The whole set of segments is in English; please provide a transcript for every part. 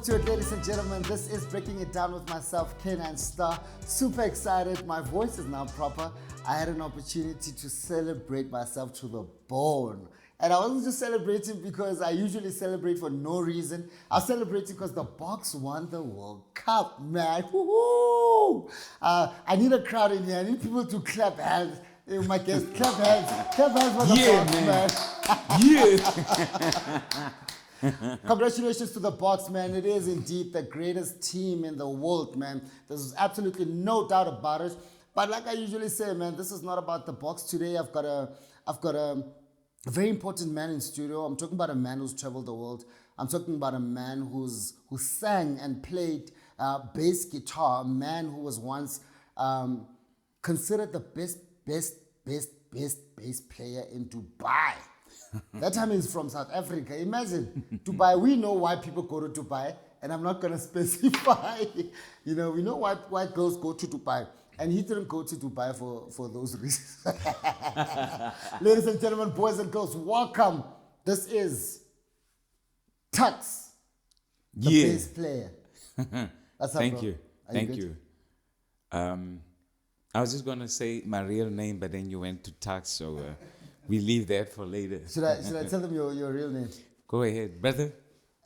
to it, ladies and gentlemen. This is Breaking It Down with myself, Ken and Star. Super excited. My voice is now proper. I had an opportunity to celebrate myself to the bone. And I wasn't just celebrating because I usually celebrate for no reason. I was celebrating because the Box won the World Cup, man. Woohoo! I need a crowd in here. I need people to clap hands. My guests, clap hands. Clap hands for the Box, man. Yeah. Congratulations to the Box, man. It is indeed the greatest team in the world, man. There's absolutely no doubt about it. But like I usually say, man, this is not about the Box today. I've got a very important man in studio. I'm talking about a man who's traveled the world. I'm talking about a man who sang and played bass guitar. A man who was once considered the best bass player in Dubai. That time he's from South Africa. Imagine Dubai. We know why people go to Dubai, and I'm not gonna specify. We know why girls go to Dubai. And he didn't go to Dubai for those reasons. Ladies and gentlemen, boys and girls, welcome. This is TUXX, the bass player. That's Thank you. Thank you. I was just going to say my real name, but then you went to TUXX, so we leave that for later. Should I tell them your real name? Go ahead, brother.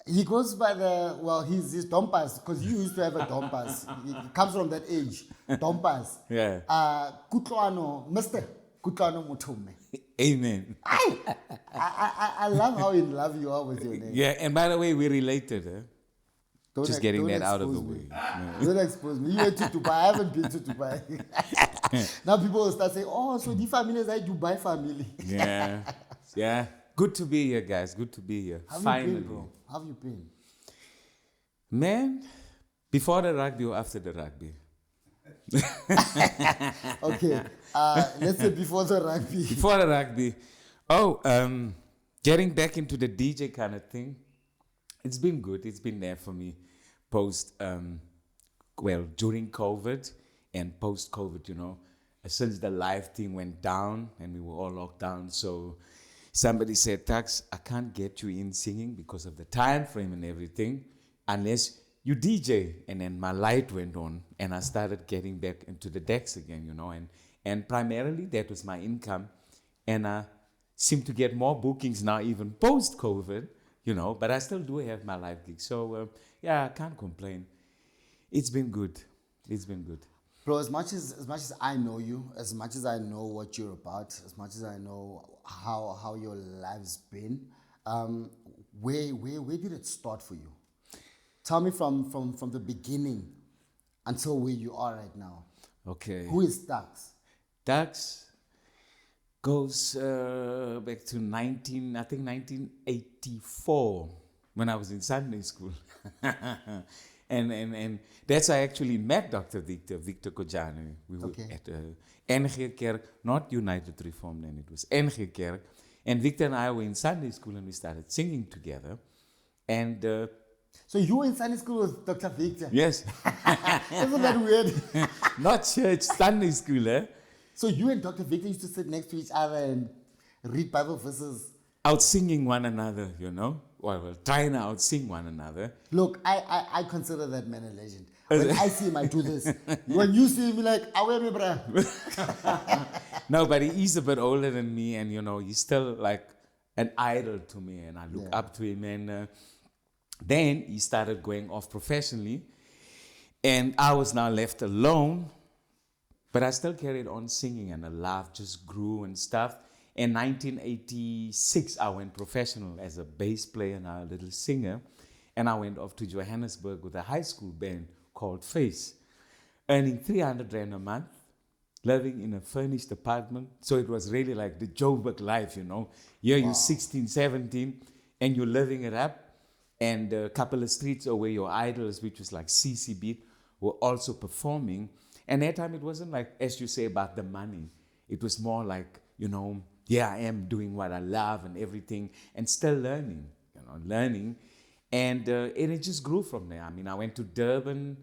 He goes by his Dompas, because you used to have a Dompas. He comes from that age. Dompas. Yeah. Kutlwano, Mr. Kutlwano MOTHOMME. Amen. I love how in love you are with your name. Yeah, and by the way, we're related. Just getting that out of the way. No. Don't expose me. You went to Dubai. I haven't been to Dubai. Now people will start saying, oh, so the family is like Dubai family. Yeah. Yeah. Good to be here, guys. Good to be here. Finally. You been, bro? How have you been? Man, before the rugby or after the rugby? Okay. Let's say before the rugby. Before the rugby. Getting back into the DJ kind of thing. It's been good. It's been there for me during COVID and post-COVID, since the live thing went down and we were all locked down. So somebody said, TUXX, I can't get you in singing because of the time frame and everything unless you DJ. And then my light went on and I started getting back into the decks again, and primarily that was my income. And I seem to get more bookings now, even post-COVID, but I still do have my live gigs. So, I can't complain. It's been good. It's been good. Bro, as much as I know you, as much as I know what you're about, as much as I know how your life's been, where did it start for you? Tell me from the beginning until where you are right now. Okay. Who is TUXX? TUXX goes back to 1984 when I was in Sunday school. And that's how I actually met Dr. Victor Kojani. We were at NG Kerk, not United Reformed, and it was NG Kerk. And Victor and I were in Sunday school and we started singing together. And so you were in Sunday school with Dr. Victor? Yes. Isn't that weird? Not church, Sunday school, eh? So you and Dr. Victor used to sit next to each other and read Bible verses? Out singing one another, Well, trying to out-sing one another. Look, I consider that man a legend. When I see him, I do this. When you see him, you're like, away me, bruh. No, but he's a bit older than me, and, he's still like an idol to me, and I look up to him. And then he started going off professionally, and I was now left alone, but I still carried on singing, and the love just grew and stuff. In 1986, I went professional as a bass player and a little singer. And I went off to Johannesburg with a high school band called Face, earning 300 Rand a month, living in a furnished apartment. So it was really like the Joburg life, Here you're 16, 17, and you're living it up. And a couple of streets away, your idols, which was like CC Beat, were also performing. And that time it wasn't like, as you say, about the money. It was more like, I am doing what I love and everything, and still learning. And it just grew from there. I mean, I went to Durban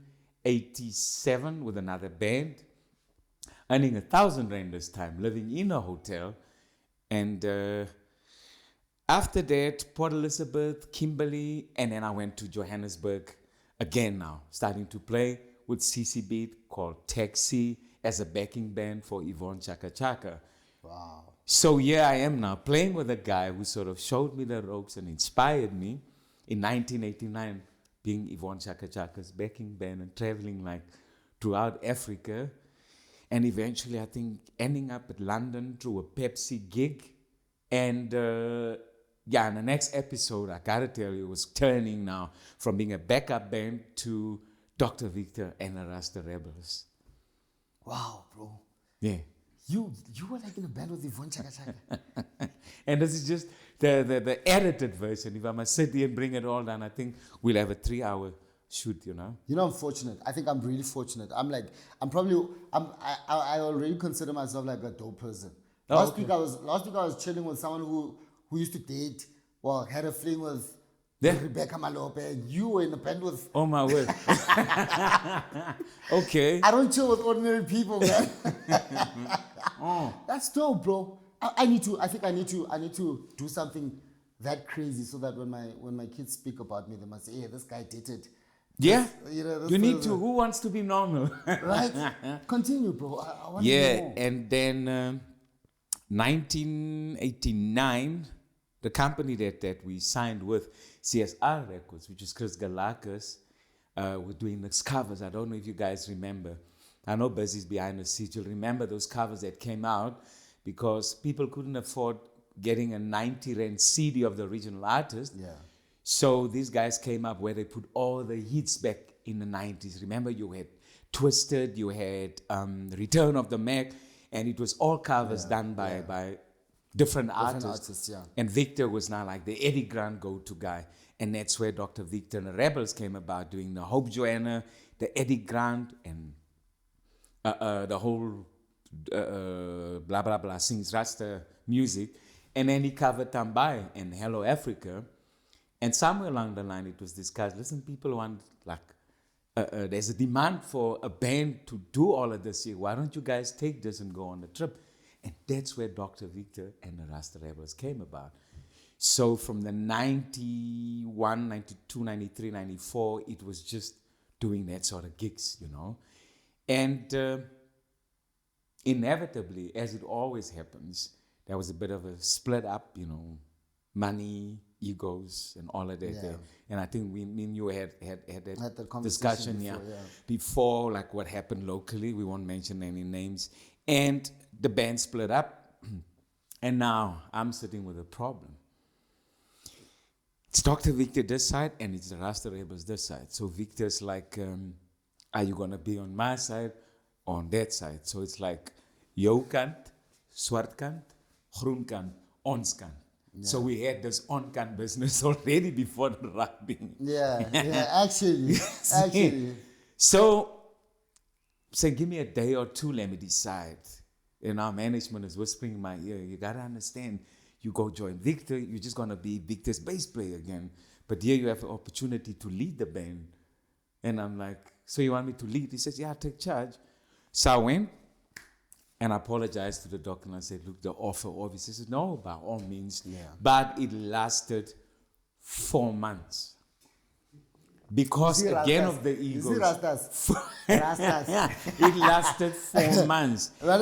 87 with another band, earning 1,000 Rand this time, living in a hotel. And after that, Port Elizabeth, Kimberley, and then I went to Johannesburg again now, starting to play with CC Beat called TUXX as a backing band for Yvonne Chaka Chaka. Wow. So here I am now playing with a guy who sort of showed me the ropes and inspired me in 1989, being Yvonne Chaka Chaka's backing band and traveling like throughout Africa. And eventually, I think, ending up at London through a Pepsi gig. And yeah, in the next episode, I gotta tell you, it was turning now from being a backup band to Dr. Victor and the Rasta Rebels. Wow, bro. Yeah. You were like in a band with Yvonne Chaka Chaka. And this is just the edited version. If I must sit here and bring it all down, I think we'll have a 3-hour shoot, you know. You know, I'm fortunate. I think I'm really fortunate. I already consider myself like a dope person. Last week I was chilling with someone who used to date, well, had a fling with Rebecca Malope, and you were in a band with. Oh my word. Okay. I don't chill with ordinary people, man. That's dope, bro. I think I need to do something that crazy so that when my kids speak about me, they must say, "Hey, this guy dated." Yeah. This You need to. Who wants to be normal? Right? Continue, bro. I want to know more. And then 1989, the company that we signed with, CSR Records, which is Chris Galakis, were doing those covers. I don't know if you guys remember. I know Buzzy's behind the scenes. You'll remember those covers that came out because people couldn't afford getting a 90 Rand CD of the original artist. Yeah. So these guys came up where they put all the hits back in the 90s. Remember, you had Twisted, you had Return of the Mac, and it was all covers done by different artists. Yeah. And Victor was now like the Eddie Grant go-to guy. And that's where Dr. Victor and the Rebels came about, doing the Hope Joanna, the Eddie Grant, and the whole blah, blah, blah, sings Rasta music. And then he covered Tambai and Hello Africa. And somewhere along the line, it was discussed, listen, people want, like, there's a demand for a band to do all of this here. Why don't you guys take this and go on the trip? And that's where Dr. Victor and the Rasta Rebels came about. So from the 91, 92, 93, 94, it was just doing that sort of gigs, you know. And inevitably, as it always happens, there was a bit of a split up, you know, money, egos, and all of that. Yeah. And I think me and you had that conversation discussion before, like what happened locally. We won't mention any names. And the band split up. And now I'm sitting with a problem. It's Dr. Victor this side and it's the Rasta Rebels this side. So Victor's like, are you going to be on my side or on that side? So it's like, jou kant, swart kant, groen kant, ons kant. Yeah. So we had this on-kant business already before the rugby. Actually. So, say, give me a day or two, let me decide. And our management is whispering in my ear, you got to understand, you go join Victor, you're just going to be Victor's bass player again. But here you have the opportunity to lead the band. And I'm like, so you want me to lead? He says, yeah, take charge. So I went and I apologized to the doctor and I said, look, the offer obviously. He said, no, by all means. Yeah. But it lasted 4 months. Because again of the egos. You see Rastas? Rastas. It lasted 4 months. Now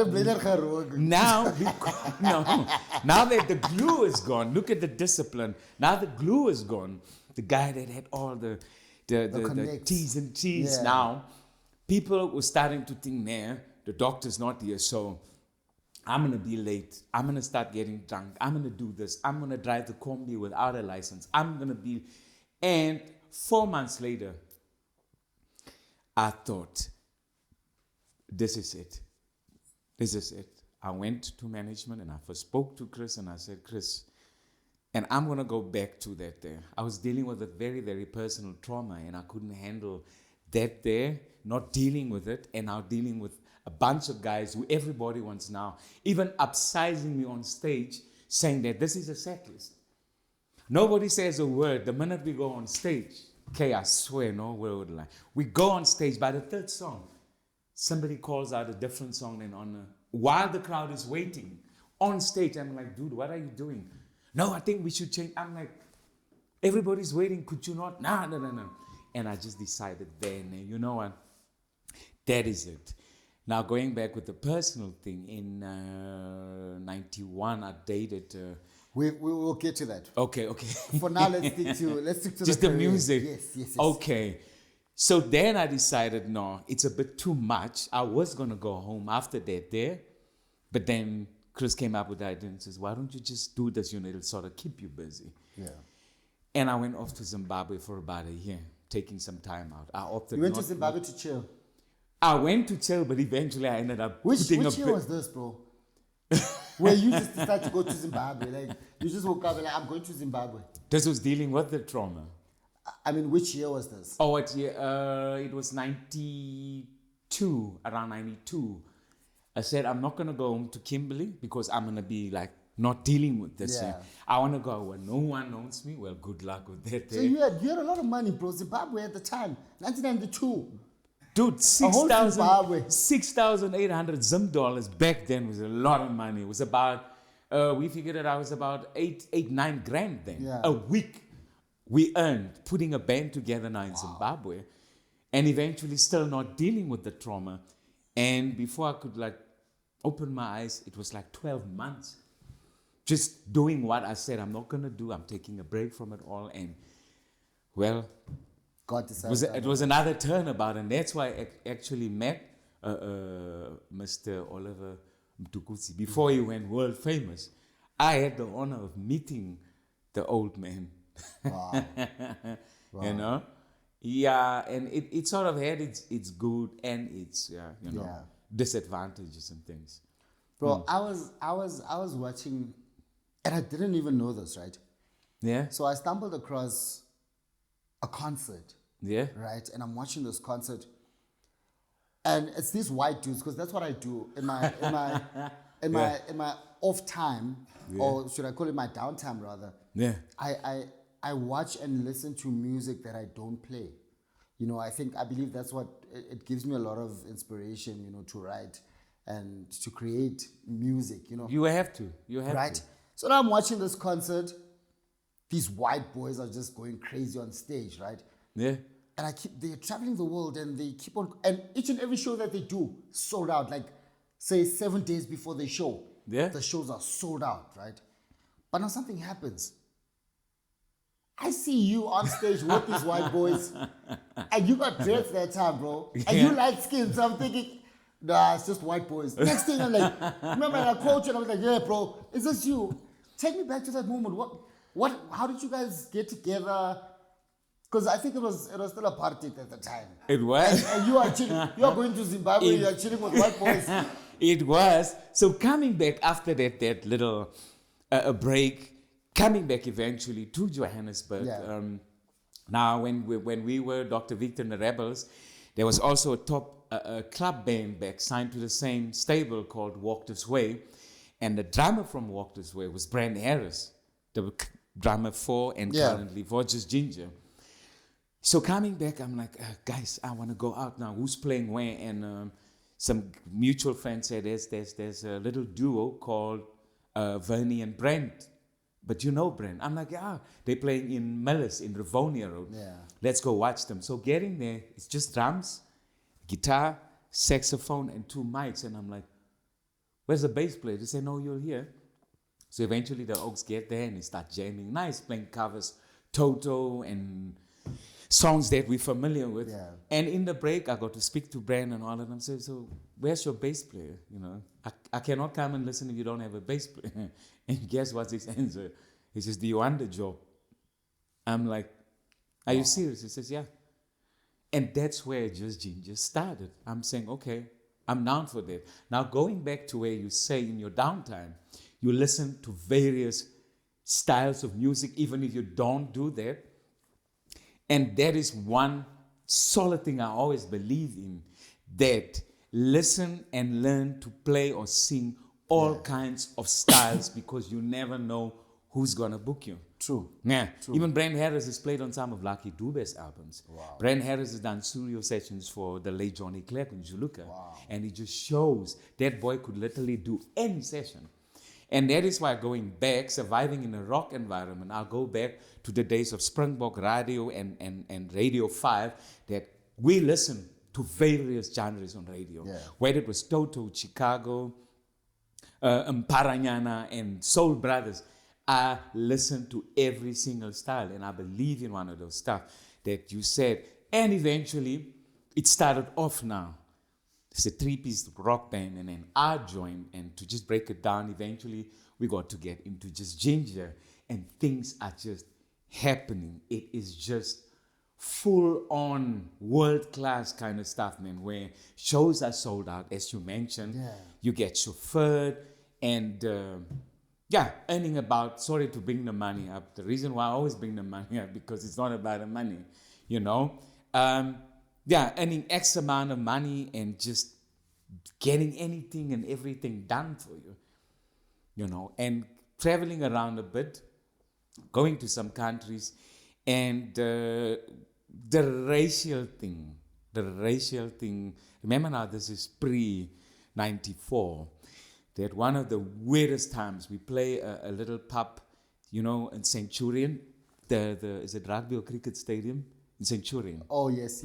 that the glue is gone, look at the discipline. Now the glue is gone. The guy that had all the T's and T's now, people were starting to think, nah, the doctor's not here, so I'm going to be late. I'm going to start getting drunk. I'm going to do this. I'm going to drive the combi without a license. I'm going to be... And 4 months later, I thought, this is it. This is it. I went to management and I first spoke to Chris and I said, Chris, and I'm going to go back to that there. I was dealing with a very, very personal trauma and I couldn't handle that there, not dealing with it, and now dealing with a bunch of guys who everybody wants now, even upsizing me on stage, saying that this is a set list. Nobody says a word the minute we go on stage. Okay, I swear, no word lie. We go on stage, by the third song, somebody calls out a different song than on while the crowd is waiting. On stage, I'm like, dude, what are you doing? No, I think we should change. I'm like, everybody's waiting, could you not? No. And I just decided then, you know what, that is it. Now going back with the personal thing, in 91 I dated. We will get to that. Okay. For now, let's stick to Just the the career. music. Yes. Okay. So then I decided, no, it's a bit too much. I was gonna go home after that there, but then Chris came up with the idea and says, why don't you just do this, it'll sort of keep you busy. Yeah. And I went off to Zimbabwe for about a year, taking some time out. I opted You went not to Zimbabwe to chill. I went to chill, but eventually I ended up Which putting year was this, bro? Where you just decided to go to Zimbabwe? Like, you just woke up and like, I'm going to Zimbabwe. This was dealing with the trauma. I mean, which year was this? Oh, it was 92, around 92. I said, I'm not going to go home to Kimberley because I'm going to be like not dealing with this. Yeah. I want to go where no one knows me. Well, good luck with that. So you had a lot of money, bro. Zimbabwe at the time, 1992. Dude, Zimbabwe. 6,800 Zim dollars back then was a lot of money. It was about, we figured it out, it was about 9 grand then. Yeah. A week we earned putting a band together now in Zimbabwe, and eventually still not dealing with the trauma. And before I could like open my eyes, it was like 12 months. Just doing what I said I'm not going to do. I'm taking a break from it all. And well, God decided. it was another turnabout, and that's why I actually met Mr. Oliver Mtukudzi before he went world famous. I had the honor of meeting the old man. Wow. You know? Yeah, and it sort of had its good and its disadvantages and things. Bro, I was watching, and I didn't even know this, right? Yeah. So I stumbled across a concert. Yeah. Right? And I'm watching this concert. And it's these white dudes, because that's what I do in my off time, or should I call it my downtime rather. Yeah. I watch and listen to music that I don't play. I believe that's what it gives me a lot of inspiration, to write and to create music, You have to. Right? To. So now I'm watching this concert. These white boys are just going crazy on stage, right? Yeah. And they're traveling the world, and they keep on, and each and every show that they do, sold out. Like, say 7 days before the show, the shows are sold out, right? But now something happens. I see you on stage with these white boys, and you got dreads that time, bro. And you light skin, so I'm thinking, nah, it's just white boys. Next thing I'm like, remember I coach, and I was like, yeah, bro, is this you? Take me back to that moment. How did you guys get together? Because I think it was still apartheid at the time. It was. And you are chilling. You are going to Zimbabwe. You are chilling with white boys. It was. So coming back after that little break, coming back eventually to Johannesburg. Yeah. Now when we were Dr. Victor and the Rebels, there was also a top club band back signed to the same stable called Walk This Way, and the drummer from Walk This Way was Brand Harris, the drummer for and currently for Just Ginger. So coming back, I'm like, guys, I want to go out now. Who's playing where? And some mutual friends said, there's a little duo called Vernie and Brent. But you know Brent. I'm like, yeah, they're playing in Millis in Rivonia Road. Yeah. Let's go watch them. So getting there, it's just drums, guitar, saxophone, and 2 mics. And I'm like, where's the bass player? They say, no, you're here. So eventually the Oaks get there and they start jamming. Nice, playing covers, Toto and songs that we're familiar with. Yeah. And in the break, I got to speak to Brand and all of them. So where's your bass player? I cannot come and listen if you don't have a bass player. And guess what's his answer? He says, do you want the job? I'm like, are you serious? He says, yeah. And that's where Just Ginger started. I'm saying, okay, I'm down for that. Now going back to where you say in your downtime, you listen to various styles of music, even if you don't do that. And that is one solid thing I always believe in, that listen and learn to play or sing all kinds of styles, because you never know who's going to book you. True. Yeah. True. Even Brand Harris has played on some of Lucky Dube's albums. Wow. Brand Harris has done studio sessions for the late Johnny Clegg and Juluka. Wow. And it just shows that boy could literally do any session. And that is why going back, surviving in a rock environment, I'll go back to the days of Springbok Radio and Radio 5, that we listen to various genres on radio. Yeah. Whether it was Toto, Chicago, Paranyana, and Soul Brothers, I listened to every single style, and I believe in one of those stuff that you said. And eventually, it started off now. It's a 3-piece rock band, and then I joined, and to just break it down, eventually we got to get into just Ginger, and things are just happening. It is just full-on world-class kind of stuff, man, where shows are sold out, as you mentioned. Yeah. You get chauffeured, and earning about, sorry to bring the money up. The reason why I always bring the money up, because it's not about the money, you know. Earning X amount of money and just getting anything and everything done for you, you know, and traveling around a bit, going to some countries, and the racial thing. Remember now, this is pre-94. That one of the weirdest times we play a little pub, you know, in Centurion, is it rugby or cricket stadium in Centurion? Oh, yes.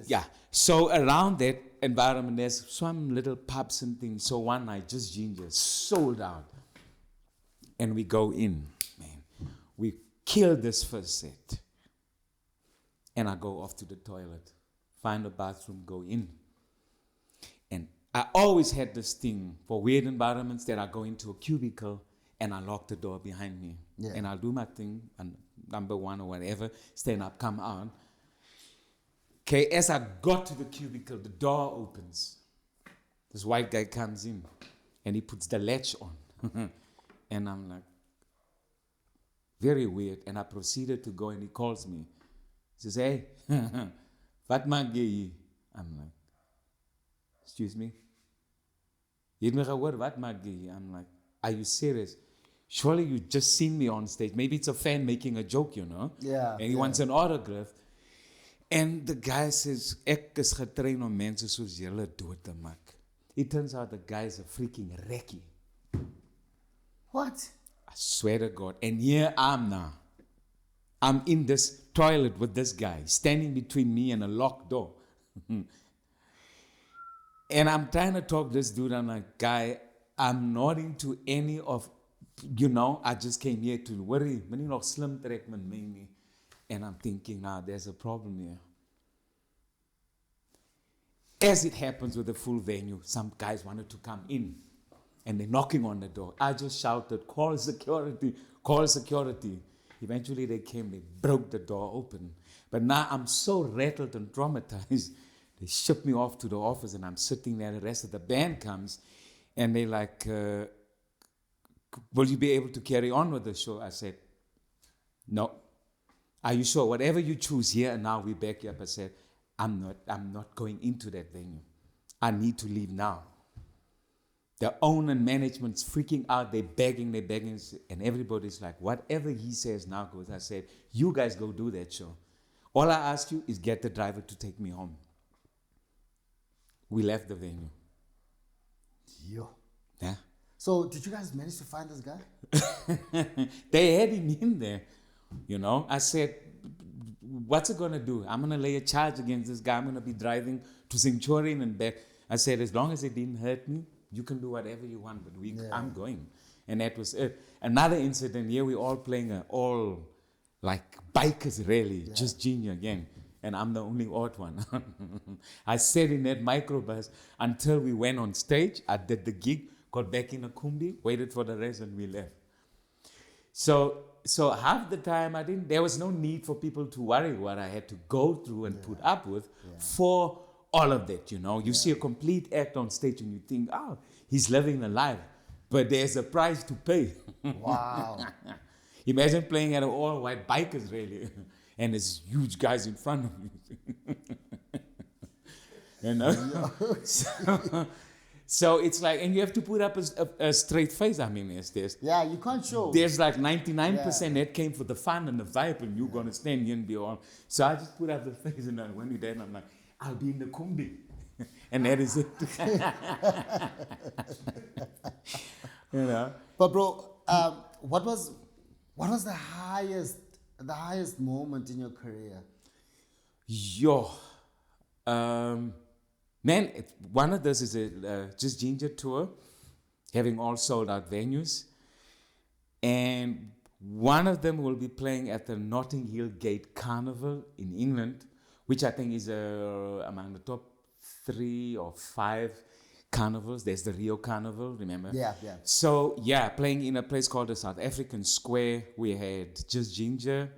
Yeah. So around that environment, there's some little pubs and things. So one night, just Ginger, sold out. And we go in, man. We kill this first set. And I go off to the toilet, find a bathroom, go in. And I always had this thing for weird environments that I go into a cubicle and I lock the door behind me. Yeah. And I'll do my thing, and number one or whatever, stand up, come out. Okay, as I got to the cubicle, the door opens. This white guy comes in and he puts the latch on. And I'm like, very weird. And I proceeded to go, and he calls me. He says, hey, what mag jy? I'm like, excuse me? You know what mag jy? I'm like, are you serious? Surely you just seen me on stage. Maybe it's a fan making a joke, you know? Yeah. And he wants an autograph. And the guy says, ek is getrain om mense soos julle dood te maak. It turns out the guy is a freaking recce. What? I swear to God. And here I'm now. I'm in this toilet with this guy, standing between me and a locked door. And I'm trying to talk to this dude. I'm like, guy, I'm not into any of, you know, I just came here to worry. Meneer nog slim trek met my nie. And I'm thinking, nah, there's a problem here. As it happens with the full venue, some guys wanted to come in. And they're knocking on the door. I just shouted, call security, call security. Eventually they came, they broke the door open. But now I'm so rattled and traumatized. They shipped me off to the office, and I'm sitting there. The rest of the band comes, and they're like, will you be able to carry on with the show? I said, no. Are you sure? Whatever you choose here and now, we back you up. I said, I'm not going into that venue. I need to leave now. The owner and management's freaking out. They're begging. And everybody's like, whatever he says now goes. I said, you guys go do that show. All I ask you is get the driver to take me home. We left the venue. Yo. Yeah. So did you guys manage to find this guy? They had him in there. You know, I said, what's it going to do? I'm going to lay a charge against this guy. I'm going to be driving to Centurion and back. I said, as long as it didn't hurt me, you can do whatever you want, but I'm going. And that was it. Another incident here, we're all playing all like bikers, really, just Genius again. And I'm the only odd one. I sat in that microbus until we went on stage. I did the gig, got back in a kumbi, waited for the rest, and we left. So half the time there was no need for people to worry what I had to go through and put up with for all of that, you know. You see a complete act on stage and you think, oh, he's living a life. But there's a price to pay. Wow. Imagine playing at an all-white bikers rally and there's huge guys in front of you. You know? So it's like, and you have to put up a straight face. I mean, yeah, you can't show. There's like 99% that came for the fun and the vibe, and you're gonna stand here and be all. So I just put up the face, and then when we're there, I'm like, I'll be in the kumbi, and that is it. You know. But bro, what was the highest moment in your career? Yo, man, one of those is a Just Ginger tour, having all sold out venues, and one of them will be playing at the Notting Hill Gate Carnival in England, which I think is among the top 3 or 5 carnivals. There's the Rio Carnival, remember? Yeah. So, yeah, playing in a place called the South African Square, we had Just Ginger,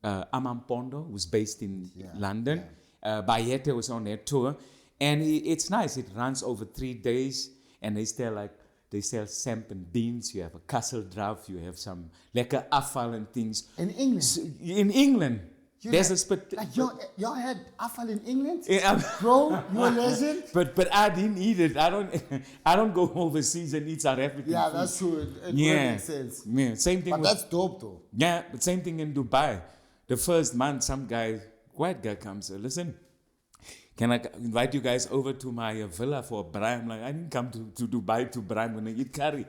Amampondo, who's based in London. Bayete was on their tour. And it's nice. It runs over 3 days, and they sell samp and beans. You have a castle draft. You have some lekker afval and things. In England? In England. There's a like y'all had afval in England? Yeah, bro, you a legend? But I didn't eat it. I don't go overseas and eat South African Yeah, food. that's true. It makes sense. Yeah, same thing. But that's dope though. Yeah, but same thing in Dubai. The first month, some white guy comes, listen, can I invite you guys over to my villa for a braai? I'm like, I didn't come to Dubai to braai. I'm going to eat curry.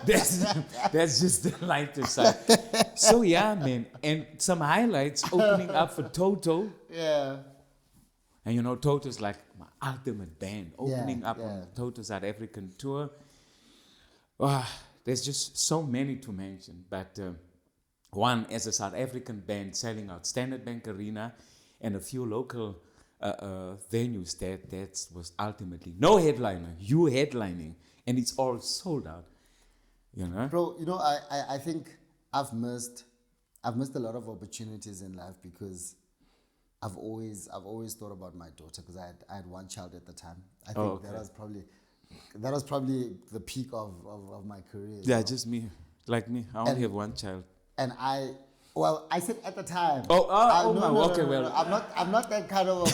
that's just the lighter side. So yeah, man. And some highlights opening up for Toto. Yeah. And you know, Toto's like my ultimate band. Opening up on Toto's South African tour. There's just so many to mention. But one, as a South African band, selling out Standard Bank Arena and a few local venues, that was ultimately no headliner, you headlining, and it's all sold out. You know, bro. You know, I think I've missed a lot of opportunities in life because I've always thought about my daughter because I had one child at the time. I think that was probably the peak of my career. Yeah, just me, like me. I only have one child. And I said at the time. No, I'm not that kind of.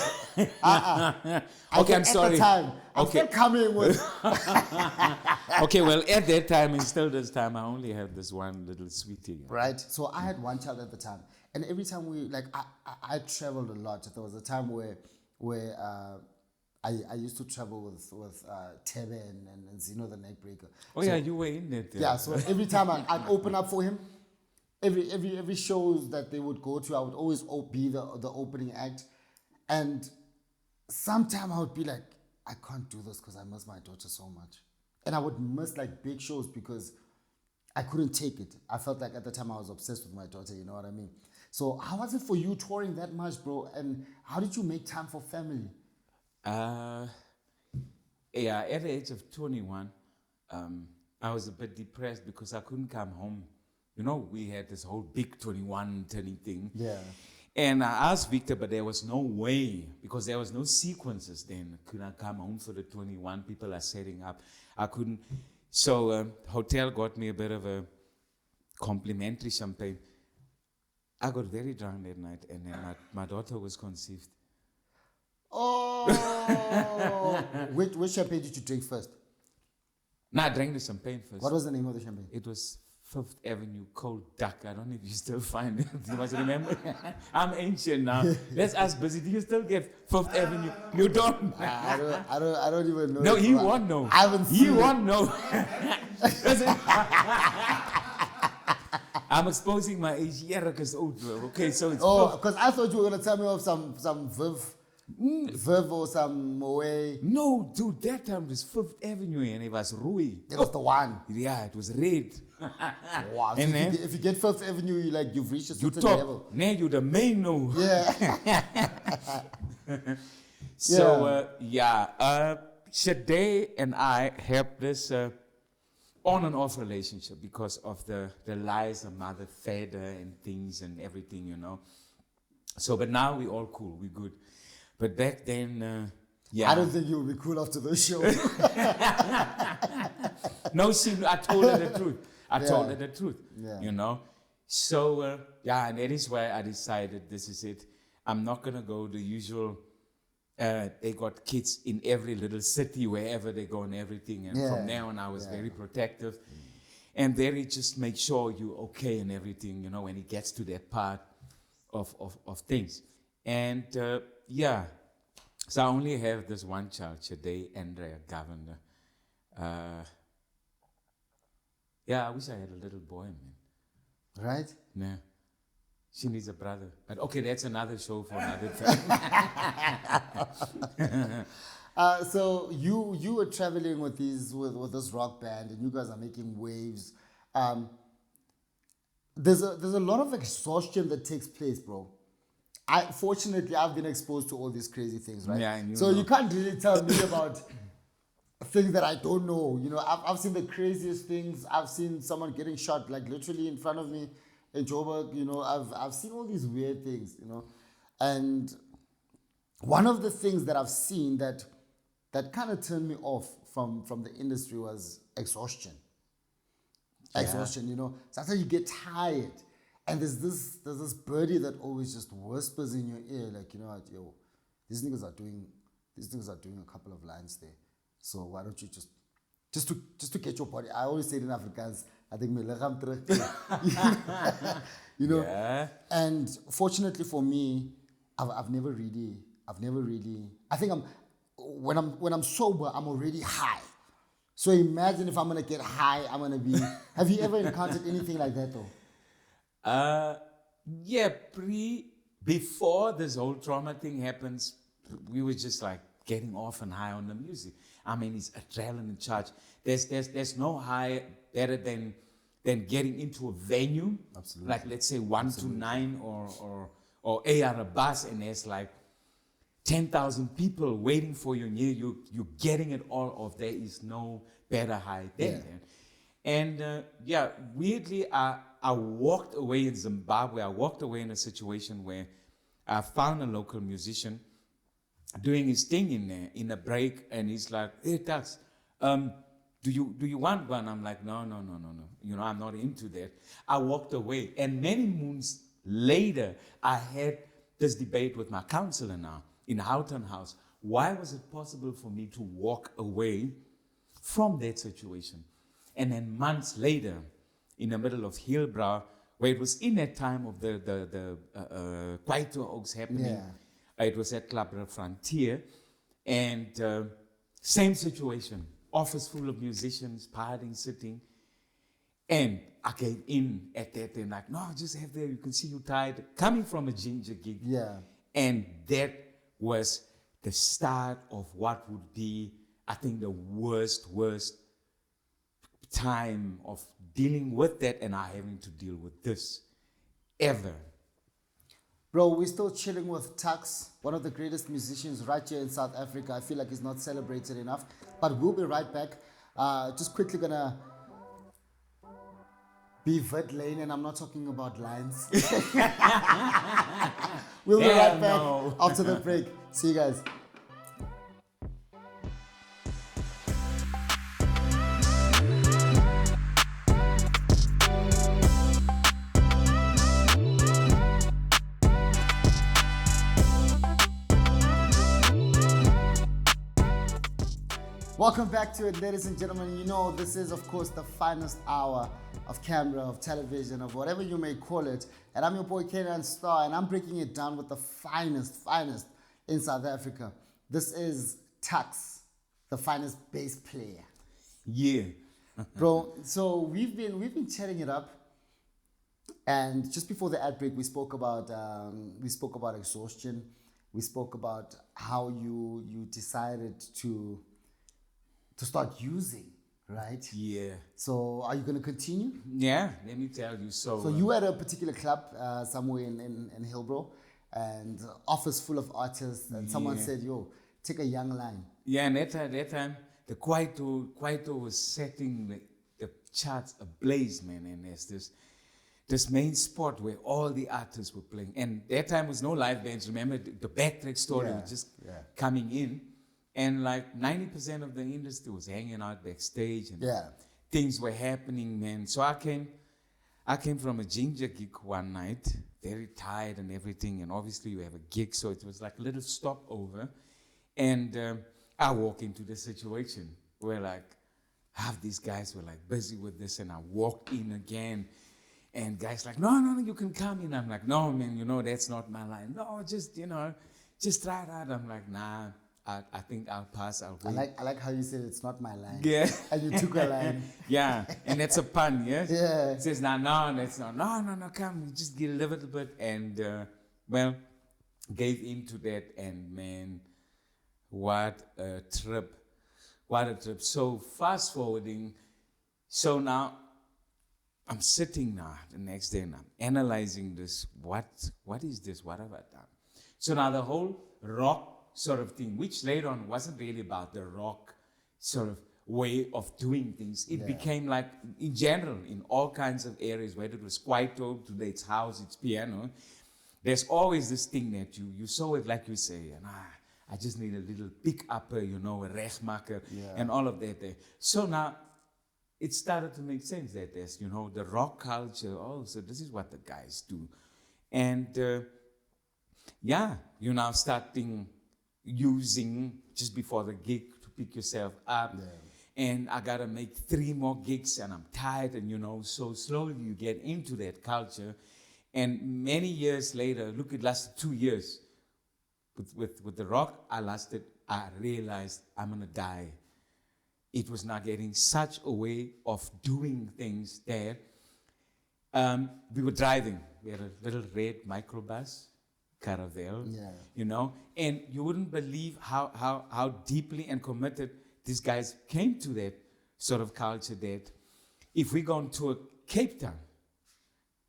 Okay, I'm sorry. At the time, I'm still coming with. Okay, well, at that time and still this time, I only had this one little sweetie. Right. So I had one child at the time, and every time I traveled a lot. There was a time where I used to travel with Tebe and Zino the Neckbreaker. Oh so, yeah, you were in it. Yeah. So every time I'd open up for him. Every shows that they would go to, I would always be the opening act, and sometime I would be like, I can't do this because I miss my daughter so much, and I would miss like big shows because I couldn't take it. I felt like at the time I was obsessed with my daughter. You know what I mean? So how was it for you touring that much, bro? And how did you make time for family? Yeah, at the age of 21, I was a bit depressed because I couldn't come home. You know, we had this whole big 21 turning thing. Yeah. And I asked Victor, but there was no way, because there was no sequences then. Could I come home for the 21? People are setting up. I couldn't. So hotel got me a bit of a complimentary champagne. I got very drunk that night, and then my daughter was conceived. Oh! Which champagne did you drink first? No, I drank the champagne first. What was the name of the champagne? It was Fifth Avenue Cold Duck. I don't know if you still find it. You must remember. I'm ancient now. Let's ask Busy. Do you still get Fifth Avenue? You don't. I don't even know. No, he won't know. I haven't seen He won't know. I'm exposing my age. Yeah, because old. Okay, so it's. Oh, because I thought you were gonna tell me of some Viv or some Moe. No, dude, that time it was Fifth Avenue and it was Rui. That was the one. Yeah, it was red. Wow. So if you get Fifth Avenue, you've reached a certain level. Now you're the main no. Yeah. So Shade and I have this on and off relationship because of the lies the mother fed her and things and everything, you know. So, but now we all cool, we good. But back then, I don't think you will be cool after this show. No, I told her the truth. I told her the truth, you know. So, and that is why I decided this is it. I'm not going to go the usual, they got kids in every little city, wherever they go and everything. And from there on, I was very protective. And very just make sure you're okay and everything, you know, when it gets to that part of things. And, So I only have this one child, Shade Andrea Governor. Yeah, I wish I had a little boy, man. Right? No. She needs a brother. But okay, that's another show for another time. So you were traveling with this rock band, and you guys are making waves. Um, there's a lot of exhaustion that takes place, bro. Fortunately I've been exposed to all these crazy things, right? Yeah, and you so know. you can't really tell me about things that I don't know. You know, I've seen the craziest things. I've seen someone getting shot like literally in front of me in Joburg. You know, I've seen all these weird things. You know, and one of the things that I've seen that kind of turned me off from the industry was exhaustion. Exhaustion, you know. Sometimes you get tired, and there's this birdie that always just whispers in your ear, like, you know what, yo, these niggas are doing a couple of lines there. So why don't you just to get your body? I always say it in Afrikaans. I think you know. Yeah. And fortunately for me, I've never really. I think when I'm sober, I'm already high. So imagine if I'm gonna get high, I'm gonna be. Have you ever encountered anything like that though? Yeah, before this whole trauma thing happens, we were just like getting off and high on the music. I mean, it's adrenaline charge. There's no high better than getting into a venue. Absolutely. Like let's say 129 or AR bus, and there's like 10,000 people waiting for you, and you're getting it all off. There is no better high than that. And weirdly, I walked away in Zimbabwe. I walked away in a situation where I found a local musician doing his thing in there in a break, and he's like, "Hey, TUXX, do you want one?" I'm like, no. You know, I'm not into that. I walked away, and many moons later, I had this debate with my counselor now in Houghton House. Why was it possible for me to walk away from that situation? And then months later, in the middle of Hillbrow, where it was in that time of the Kwaito Oaks happening, it was at Club Frontier, and same situation, office full of musicians, partying, sitting, and I came in at that time like, no, just have there, you can see you tired, coming from a ginger gig. Yeah. And that was the start of what would be, I think, the worst time of dealing with that, and I having to deal with this ever. Bro, we're still chilling with TUXX, one of the greatest musicians right here in South Africa. I feel like he's not celebrated enough, but we'll be right back. Just quickly gonna be Vert Lane, and I'm not talking about lines. We'll be right back after the break. See you guys. Welcome back to it, ladies and gentlemen. You know, this is, of course, the finest hour of camera, of television, of whatever you may call it. And I'm your boy, Kenyan Star, and I'm breaking it down with the finest in South Africa. This is TUXX, the finest bass player. Yeah. Bro, so we've been chatting it up. And just before the ad break, we spoke about exhaustion. We spoke about how you decided to start using, right? Yeah. So are you going to continue? Yeah, let me tell you. So you were at a particular club somewhere in Hillbrow, and office full of artists, and someone said, yo, take a young line. Yeah, and that time, the Kwaito was setting the charts ablaze, man. And there's this main spot where all the artists were playing. And that time was no live bands. Remember, the backtrack story was just coming in. And like 90% of the industry was hanging out backstage, and things were happening, man. So I came from a ginger gig one night, very tired and everything. And obviously you have a gig, so it was like a little stopover. And I walk into the situation where like half these guys were like busy with this, and I walked in again. And guys like, no, you can come in. I'm like, no, man, you know, that's not my line. No, just just try it out. I'm like, nah, I think I'll pass. I'll I wait. like how you said it's not my line. Yeah. And you took a line. Yeah, and that's a pun, yes? Yeah. It says, no, that's not. No, come, just get a little bit. And, well, gave into that. And, man, what a trip. What a trip. So, fast forwarding. So now, I'm sitting now the next day and I'm analyzing this. What is this? What have I done? So now the whole rock sort of thing, which later on wasn't really about the rock sort of way of doing things. It became like, in general, in all kinds of areas, whether it was kwaito, today it's house, it's piano, there's always this thing that you saw it like you say, and I just need a little pick upper, a rechtmaker, and all of that there. So now, it started to make sense that there's, the rock culture, so this is what the guys do. And you now starting using just before the gig to pick yourself up. Yeah. And I gotta make 3 more gigs and I'm tired, and so slowly you get into that culture. And many years later, look, it lasted 2 years. With the rock, I realized I'm gonna die. It was not getting such a way of doing things there. We were driving. We had a little red microbus, Caravelle, and you wouldn't believe how deeply and committed these guys came to that sort of culture that if we go to Cape Town,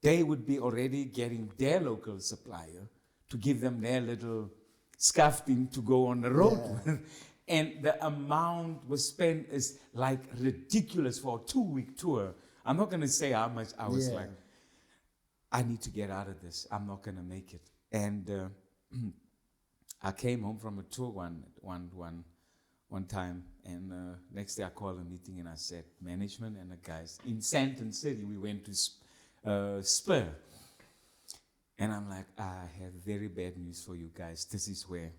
they would be already getting their local supplier to give them their little scuffing to go on the road with. And the amount was spent is like ridiculous for a 2-week tour. I'm not going to say how much I was like, I need to get out of this. I'm not going to make it. And I came home from a tour one time, and next day I called a meeting and I said, management and the guys in Sandton City, we went to Spur. And I'm like, I have very bad news for you guys. This is where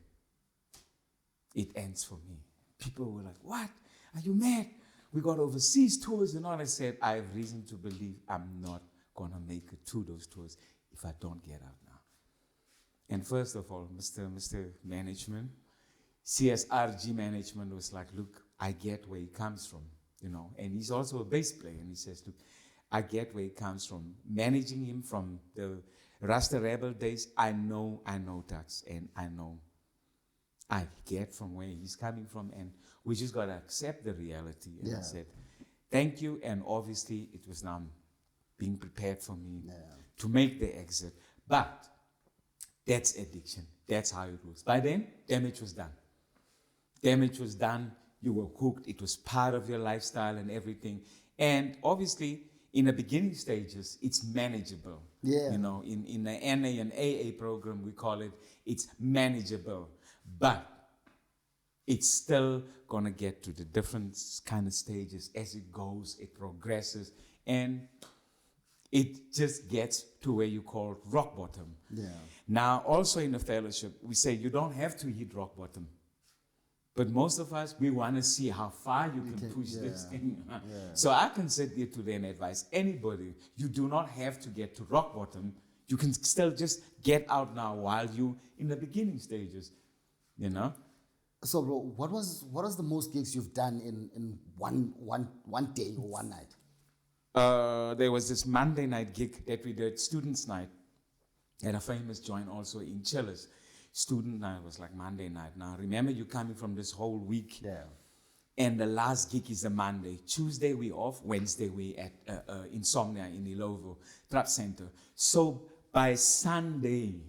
it ends for me. People were like, what? Are you mad? We got overseas tours and all. I said, I have reason to believe I'm not going to make it to those tours if I don't get out now. And first of all, Mr. Management, CSRG Management was like, look, I get where he comes from, and he's also a bass player. And he says, look, I get where he comes from. Managing him from the Rasta Rebel days, I know TUXX, and I get from where he's coming from, and we just got to accept the reality. And I said, thank you, and obviously it was now being prepared for me to make the exit. But that's addiction. That's how it was. By then, damage was done. Damage was done. You were hooked. It was part of your lifestyle and everything. And obviously, in the beginning stages, it's manageable. Yeah. In the NA and AA program, we call it, it's manageable. But it's still going to get to the different kind of stages as it goes, it progresses, and it just gets to where you call rock bottom. Yeah. Now, also in the fellowship, we say you don't have to hit rock bottom. But most of us, we want to see how far you can push this thing. So I can sit here today and advise anybody, you do not have to get to rock bottom. You can still just get out now while you in the beginning stages. So, bro, what was the most gigs you've done in one day or one night? There was this Monday night gig that we did, Students' Night, at a famous joint also in Chillers. Student night was like Monday night. Now, remember, you're coming from this whole week. Yeah. And the last gig is a Monday. Tuesday, we off. Wednesday, we at Insomnia in Ilovo, Trap Center. So by Sunday,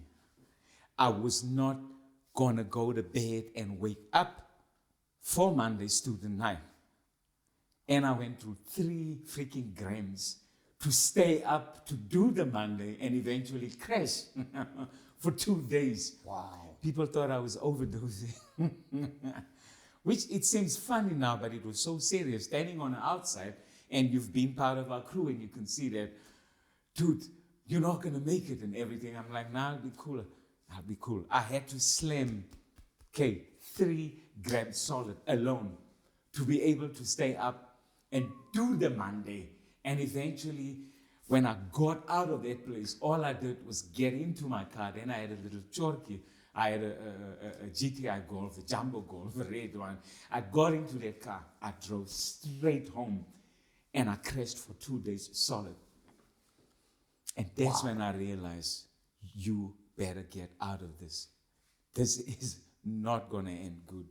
I was not gonna go to bed and wake up for Monday student night. And I went through 3 freaking grams to stay up to do the Monday and eventually crash for 2 days. Wow. People thought I was overdosing. Which it seems funny now, but it was so serious. Standing on the outside, and you've been part of our crew, and you can see that, dude, you're not gonna make it and everything. I'm like, nah, I'll be cooler. I'll be cool. I had to slam, 3 grams solid alone to be able to stay up and do the Monday. And eventually, when I got out of that place, all I did was get into my car. Then I had a little chorky. I had a GTI Golf, a Jumbo Golf, a red one. I got into that car. I drove straight home. And I crashed for 2 days solid. And that's when I realized, you better get out of this. This is not going to end good.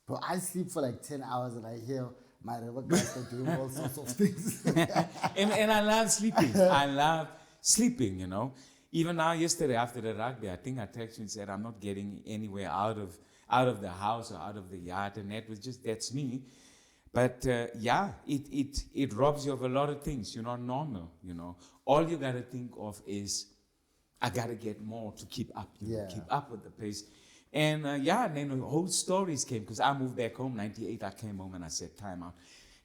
Bro, I sleep for like 10 hours and I hear my river guys are doing all sorts of things. and I love sleeping. I love sleeping, you know. Even now, yesterday after the rugby, I think I texted you and said, I'm not getting anywhere out of the house or out of the yard. And that was just, that's me. But yeah, it robs you of a lot of things. You're not normal, you know. All you got to think of is, I got to get more to keep up, you know, keep up with the pace. And and then the whole stories came, because I moved back home, 98, I came home and I said, time out,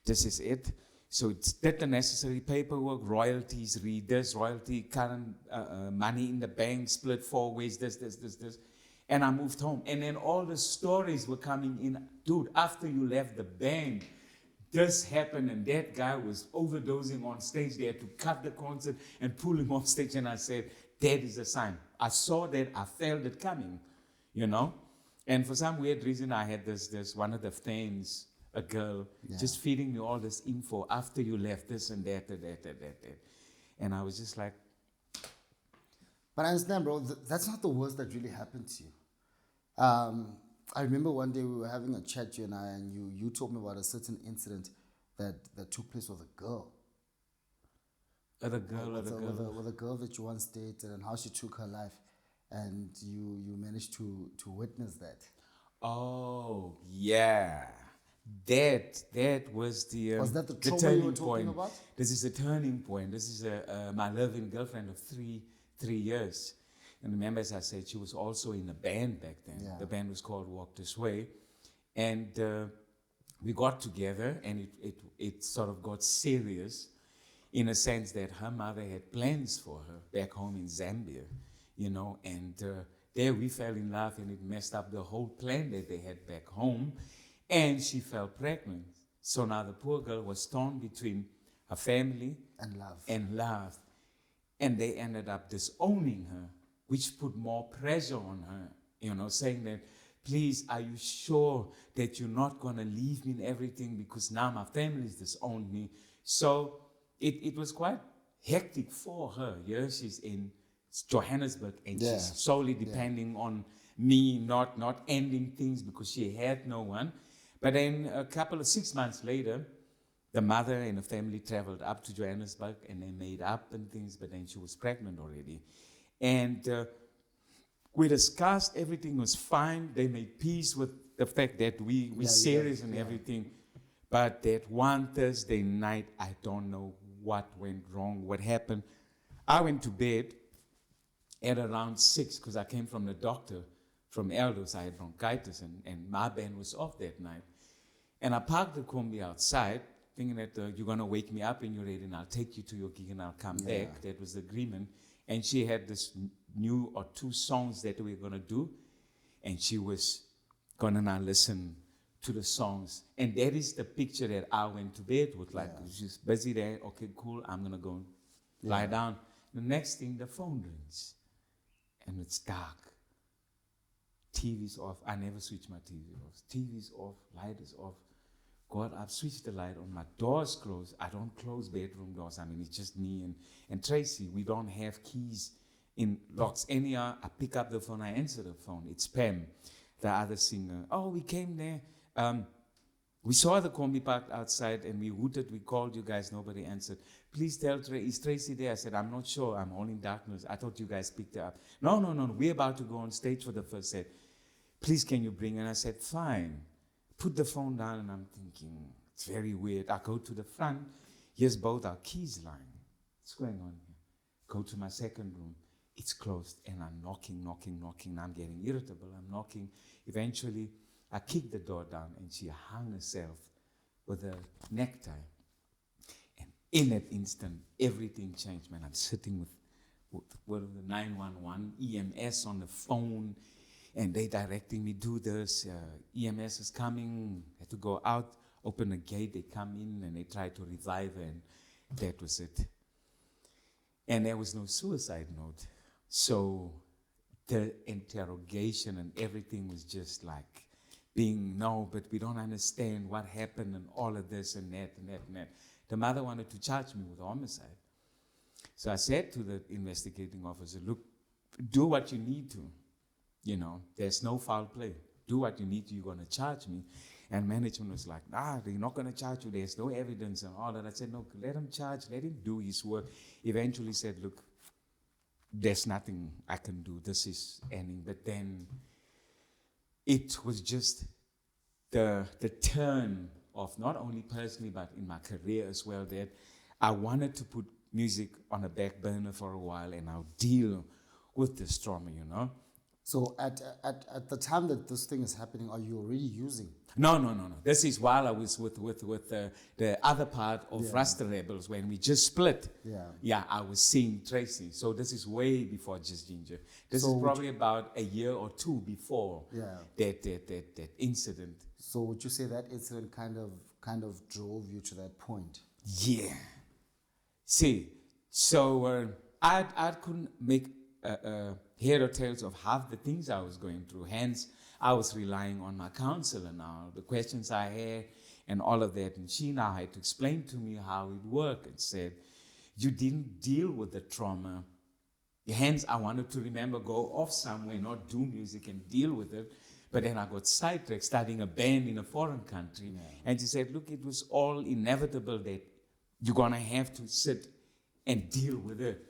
this is it. So it's did the necessary paperwork, royalties, read this, royalty, current money in the bank, split 4 ways, this. And I moved home. And then all the stories were coming in. Dude, after you left the bank, this happened and that guy was overdosing on stage. They had to cut the concert and pull him off stage. And I said, that is a sign. I saw that, I felt it coming, you know. And for some weird reason, I had this one of the fans, a girl, just feeding me all this info after you left, this and that. And I was just like. But I understand, bro, that's not the worst that really happened to you. I remember one day we were having a chat, you and I, and you told me about a certain incident that took place with a girl. With a girl that you once dated, and how she took her life, and you managed to witness that. Oh yeah, that was the was that the trauma turning you were talking point. about? This is a turning point. This is my living girlfriend of three years. And remember, as I said, she was also in a band back then. Yeah. The band was called Walk This Way. And we got together, and it sort of got serious in a sense that her mother had plans for her back home in Zambia, you know, and there we fell in love, and it messed up the whole plan that they had back home, and she fell pregnant. So now the poor girl was torn between her family and love. And they ended up disowning her, which put more pressure on her, you know, saying that, please, are you sure that you're not going to leave me in everything, because now my family's disowned me. So it was quite hectic for her. Yeah, she's in Johannesburg, and she's solely depending on me, not ending things, because she had no one. But then 6 months later, the mother and the family traveled up to Johannesburg, and they made up and things, but then she was pregnant already. And we discussed, everything was fine. They made peace with the fact that we're serious and everything. But that one Thursday night, I don't know what went wrong, what happened. I went to bed at around 6, because I came from the doctor from Eldos. I had bronchitis, and my band was off that night. And I parked the Kombi outside, thinking that you're going to wake me up and you're ready, and I'll take you to your gig and I'll come back. That was the agreement. And she had this new or 2 songs that we were going to do, and she was going to now listen to the songs. And that is the picture that I went to bed with. Like, she's busy there. Okay, cool. I'm going to go lie down. The next thing, the phone rings, and it's dark. TV's off. I never switch my TV off. TV's off. Light is off. God, I've switched the light on. My door's closed. I don't close bedroom doors. I mean, it's just me and Tracy. We don't have keys in locks. Anyhow, I pick up the phone. I answer the phone. It's Pam, the other singer. Oh, we came there. We saw the Kombi parked outside, and we hooted. We called you guys. Nobody answered. Please tell Tracy. Is Tracy there? I said, I'm not sure. I'm all in darkness. I thought you guys picked her up. No. We're about to go on stage for the first set. Please, can you bring her? And I said, fine. Put the phone down, and I'm thinking, it's very weird. I go to the front. Here's both our keys lying. What's going on here? Go to my second room. It's closed, and I'm knocking. I'm getting irritable. I'm knocking. Eventually, I kicked the door down, and she hung herself with a necktie. And in that instant, everything changed, man. I'm sitting with the 911 EMS on the phone, and they directing me, do this, EMS is coming, had to go out, open the gate, they come in, and they try to revive her, and that was it. And there was no suicide note. So the interrogation and everything was just like being, no, but we don't understand what happened and all of this and that and that and that. The mother wanted to charge me with homicide. So I said to the investigating officer, look, do what you need to. You know, there's no foul play. Do what you need to, you're going to charge me. And management was like, nah, they're not going to charge you. There's no evidence and all that. I said, no, let him charge, let him do his work. Eventually said, look, there's nothing I can do. This is ending. But then it was just the turn of not only personally, but in my career as well, that I wanted to put music on a back burner for a while and I'll deal with this trauma, you know. So at the time that this thing is happening, are you already using? No. This is while I was with the other part of Rasta Rebels when we just split. Yeah, I was seeing Tracy. So this is way before Just Ginger. This is probably about a year or two before that incident. So would you say that incident kind of drove you to that point? Yeah. See, so I couldn't make head or tails of half the things I was going through. Hence, I was relying on my counselor now, the questions I had and all of that. And she now had to explain to me how it worked and said, you didn't deal with the trauma. Hence, I wanted to remember, go off somewhere, not do music and deal with it. But then I got sidetracked, starting a band in a foreign country. And she said, look, it was all inevitable that you're going to have to sit and deal with it.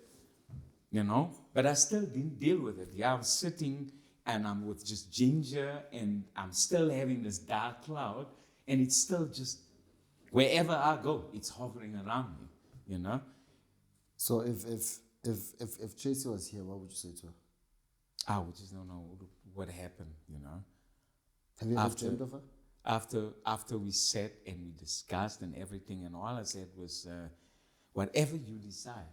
You know, but I still didn't deal with it. Yeah, I was sitting and I'm with just Ginger and I'm still having this dark cloud and it's still just, wherever I go, it's hovering around me, you know? So if Tracy was here, what would you say to her? I would just don't know what happened, you know? Have you ever dreamed of her? After we sat and we discussed and everything, and all I said was, whatever you decide,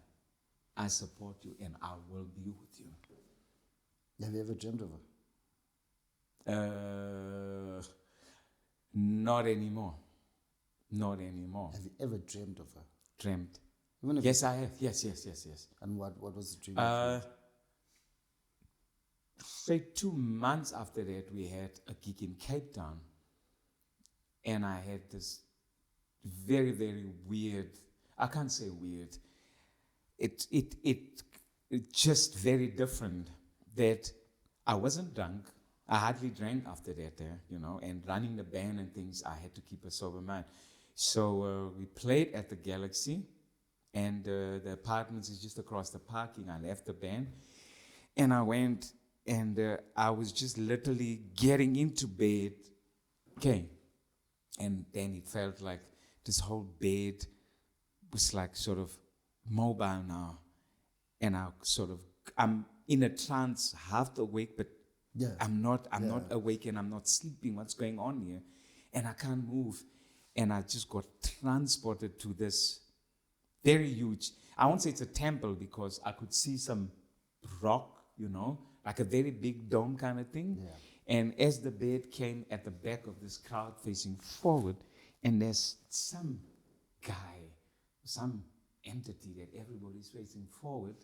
I support you and I will be with you. Have you ever dreamed of her? Not anymore. Not anymore. Have you ever dreamed of her? Dreamt. Yes, I have. Yes. And what was the dream? Say 2 months after that, we had a gig in Cape Town. And I had this very, very weird, I can't say weird, it just very different that I wasn't drunk. I hardly drank after that, you know, and running the band and things, I had to keep a sober mind. So we played at the Galaxy, and the apartments is just across the parking. I left the band, and I went, and I was just literally getting into bed, okay, and then it felt like this whole bed was like sort of mobile now, and I'm in a trance, half awake, but I'm not awake and I'm not sleeping. What's going on here? And I can't move, and I just got transported to this very huge, I won't say it's a temple because I could see some rock, you know, like a very big dome kind of thing. And as the bed came at the back of this crowd facing forward, and there's some guy, some entity that everybody's facing forward,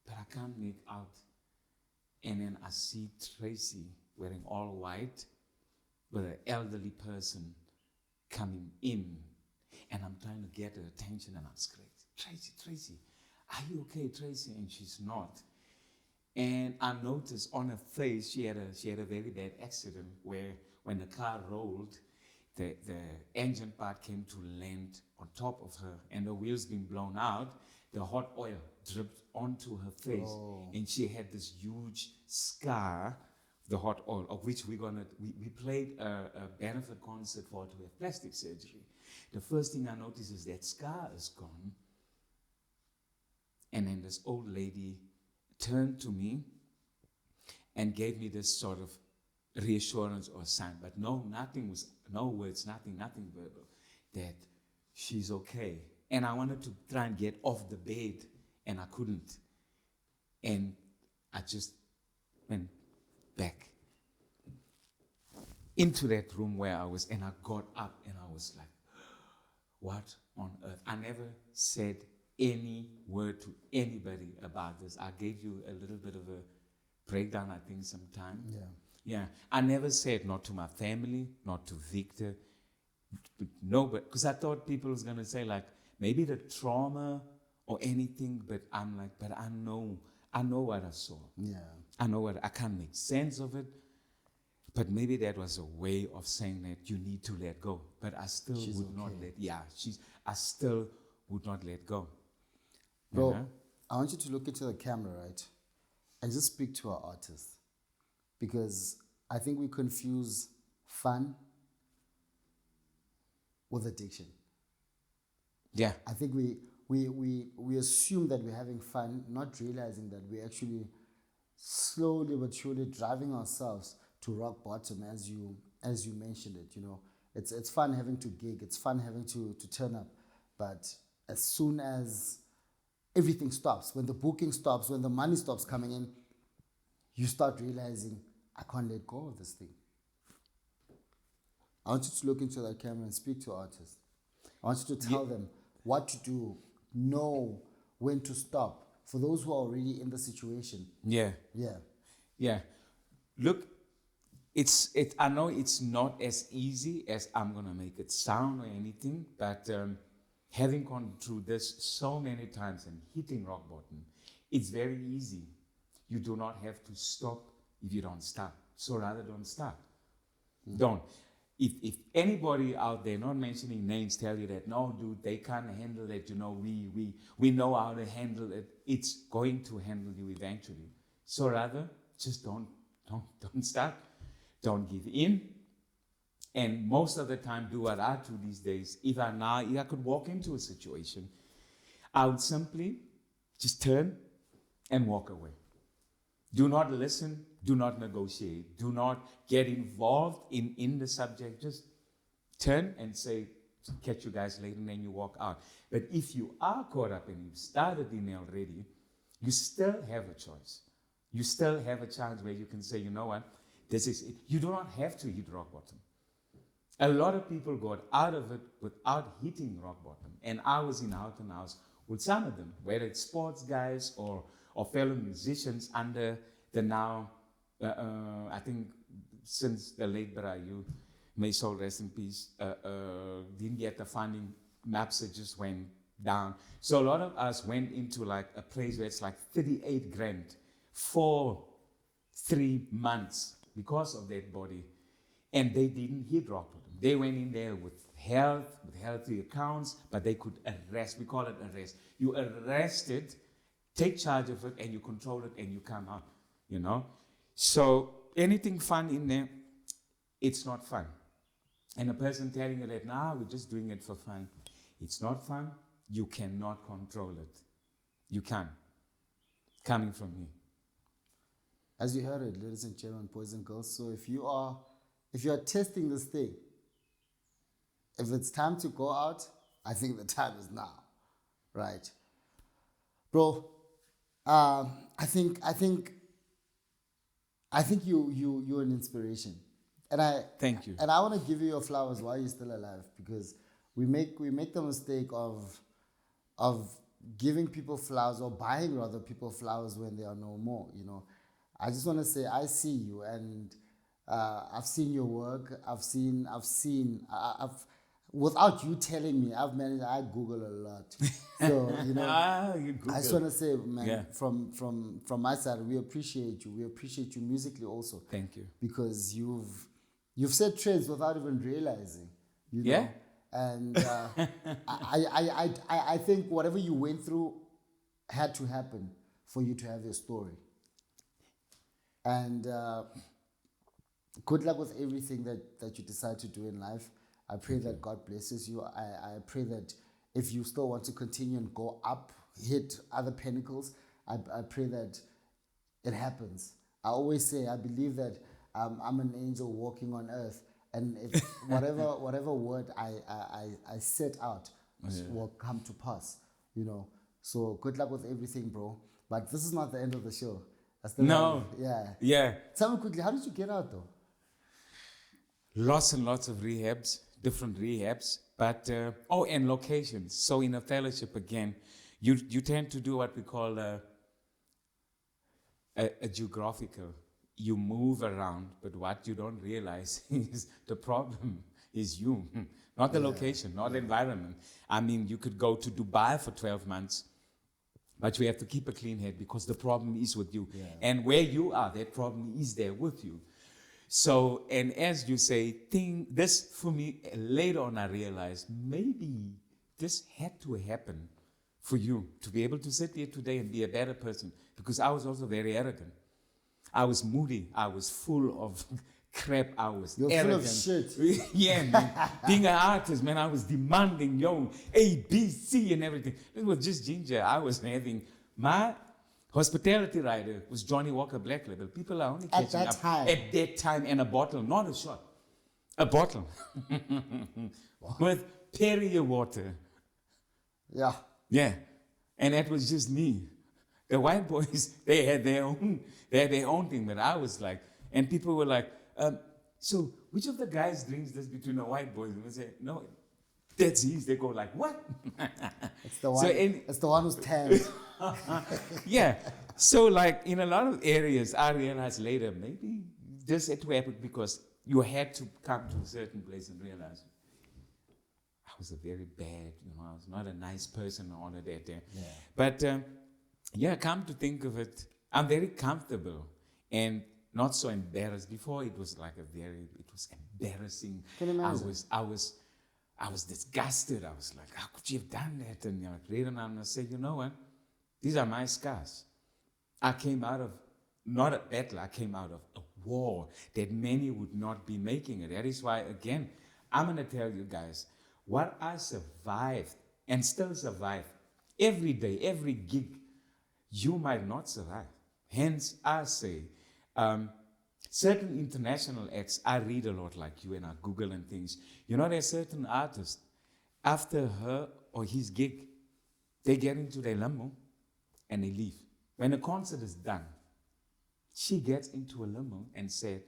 but I can't make out. And then I see Tracy wearing all white with an elderly person coming in. And I'm trying to get her attention and I'm screaming, Tracy, are you okay, Tracy? And she's not. And I noticed on her face, she had a very bad accident where when the car rolled, the engine part came to land on top of her and the wheels being blown out, the hot oil dripped onto her face. And she had this huge scar, the hot oil, of which we played a benefit concert for her to have plastic surgery. The first thing I noticed is that scar is gone. And then this old lady turned to me and gave me this sort of reassurance or sign, but no words, nothing verbal, that she's okay. And I wanted to try and get off the bed, and I couldn't. And I just went back into that room where I was, and I got up and I was like, what on earth? I never said any word to anybody about this. I gave you a little bit of a breakdown, I think, sometime. Yeah. Yeah. I never said not to my family, not to Victor. No, but because I thought people was going to say, like, maybe the trauma or anything, but I'm like, but I know what I saw. Yeah. I know what, I can't make sense of it. But maybe that was a way of saying that you need to let go. But I still would not let, I still would not let go. Bro, You know? I want you to look into the camera, right? And just speak to our artists. Because I think we confuse fun with addiction. Yeah. I think we assume that we're having fun, not realizing that we're actually slowly but surely driving ourselves to rock bottom, as you mentioned it. You know, it's fun having to gig, it's fun having to turn up, but as soon as everything stops, when the booking stops, when the money stops coming in, you start realizing, I can't let go of this thing. I want you to look into that camera and speak to artists. I want you to tell them what to do, know when to stop. For those who are already in the situation. Yeah. Yeah. Yeah. Look, I know it's not as easy as I'm going to make it sound or anything, but having gone through this so many times and hitting rock bottom, it's very easy. You do not have to stop if you don't start. So rather don't start. Don't. If anybody out there, not mentioning names, tell you that, no, dude, they can't handle it, you know, we know how to handle it, it's going to handle you eventually. So rather, just don't start. Don't give in. And most of the time, do what I do these days. If I could walk into a situation, I would simply just turn and walk away. Do not listen, do not negotiate, do not get involved in the subject. Just turn and say, catch you guys later, and then you walk out. But if you are caught up and you've started in there already, you still have a choice. You still have a chance where you can say, you know what, this is it. You do not have to hit rock bottom. A lot of people got out of it without hitting rock bottom. And I was in Houghton House with some of them, whether it's sports guys or fellow musicians under the now, I think since the late Barayu, may soul rest in peace, didn't get the funding, maps just went down. So a lot of us went into like a place where it's like 38 grand for 3 months because of that body. And they didn't hit rock bottom. They went in there with healthy accounts, but they could arrest. We call it arrest. You arrest it, take charge of it, and you control it, and you come out, you know? So anything fun in there, it's not fun. And a person telling you that, nah, we're just doing it for fun. It's not fun. You cannot control it. You can't. Coming from me. As you heard it, ladies and gentlemen, boys and girls, so if you are testing this thing, if it's time to go out, I think the time is now, right? Bro, I think you're an inspiration, and Thank you. And I want to give you your flowers while you're still alive, because we make the mistake of giving people flowers, or buying rather people flowers when they are no more. You know, I just want to say I see you, and I've seen your work. I've without you telling me, I Google a lot. So, you know, I just want to say, man, from my side, we appreciate you. We appreciate you musically also. Thank you. Because you've set trends without even realizing, you know? Yeah. And I think whatever you went through had to happen for you to have your story. And good luck with everything that you decide to do in life. I pray that God blesses you. I pray that if you still want to continue and go up, hit other pinnacles, I pray that it happens. I always say, I believe that I'm an angel walking on earth, and if whatever word I set out will come to pass, you know. So good luck with everything, bro. But this is not the end of the show. No. Yeah. Tell me quickly, how did you get out though? Lots and lots of rehabs, different rehabs, but and locations. So in a fellowship again, you tend to do what we call a geographical. You move around, but what you don't realize is the problem is you, not the location, not the environment. I mean, you could go to Dubai for 12 months, but you have to keep a clean head because the problem is with you. Yeah. And where you are, that problem is there with you. So, and as you say, this for me, later on I realized maybe this had to happen for you to be able to sit here today and be a better person, because I was also very arrogant. I was moody. I was full of crap. I was arrogant. Full of shit. Yeah, man. Being an artist, man, I was demanding, A, B, C and everything. It was just ginger. I was having my hospitality rider was Johnny Walker Black Label. People are only catching up at that time, and a bottle, not a shot. A bottle. With Perrier water. Yeah. Yeah. And that was just me. The white boys, they had their own thing, but I was like, and people were like, so which of the guys drinks this between the white boys? And I say, no, that's his. They go like, what? It's the one. It's the one who's tanned. Yeah. So like in a lot of areas, I realized later, maybe this had to happen because you had to come to a certain place and realize I was a very bad, I was not a nice person and all of that. Yeah. But come to think of it, I'm very comfortable and not so embarrassed. Before it was like it was embarrassing. Can you imagine? I was disgusted. I was like, how could you have done that? And later on I say, you know what? These are my scars. I came out of, not a battle, I came out of a war that many would not be making it. That is why, again, I'm going to tell you guys, what I survived and still survive every day, every gig, you might not survive. Hence, I say, certain international acts, I read a lot like you and I Google and things. There's certain artists, after her or his gig, they get into their limo and they leave. When the concert is done, she gets into a limo and said,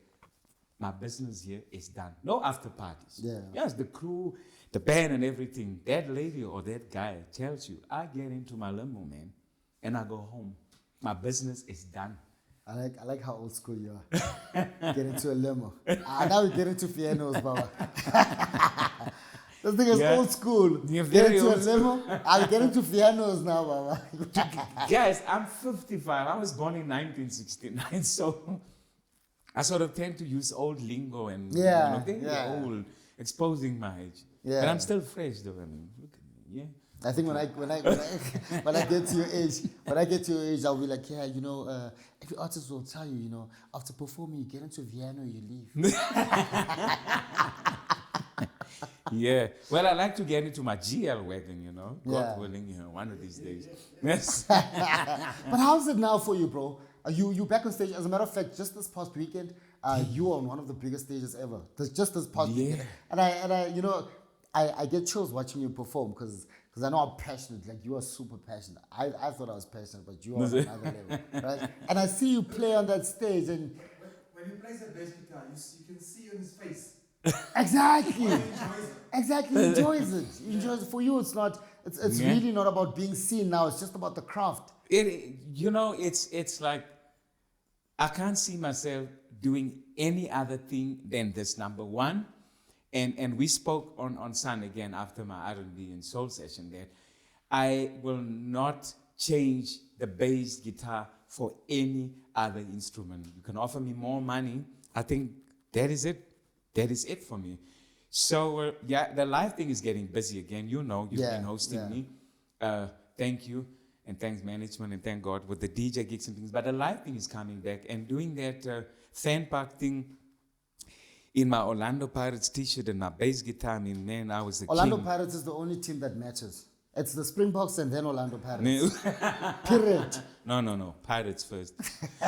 my business here is done. No after parties. Yeah. Yes, the crew, the band and everything. That lady or that guy tells you, I get into my limo, man, and I go home. My business is done. I like how old school you are. Get into a limo. Now we get into pianos, Baba. This thing is old school. You're get very into old a limo. I'll get into pianos now, Baba. Guys, I'm 55. I was born in 1969, so I sort of tend to use old lingo and old, exposing my age. Yeah. But I'm still fresh, though. I mean, look at me. Yeah. I think when I get to your age, I'll be like, every artist will tell you, after performing, you get into piano, you leave. Yeah. Well, I like to get into my GL wagon, God willing, one of these days. Yes. But how's it now for you, bro? Are you back on stage? As a matter of fact, just this past weekend, you were on one of the biggest stages ever. Just this past weekend. And I get chills watching you perform because I know I'm passionate. Like, you are super passionate. I thought I was passionate, but you are on another level, right? And I see you play on that stage, and when he plays that bass guitar, you can see on his face. Exactly. He enjoys it. Exactly, he enjoys it. He enjoys it. For you, it's not. It's really not about being seen now. It's just about the craft. It's like I can't see myself doing any other thing than this. Number one. And we spoke on Sun again after my R&B and soul session that I will not change the bass guitar for any other instrument. You can offer me more money. I think that is it. That is it for me. So, the live thing is getting busy again. You've been hosting me. Thank you. And thanks management and thank God with the DJ gigs and things. But the live thing is coming back. And doing that fan park thing in my Orlando Pirates t-shirt and my bass guitar, I mean, man, I was the Orlando king. Pirates is the only team that matches. It's the Springboks and then Orlando Pirates. Period. No. Pirates first.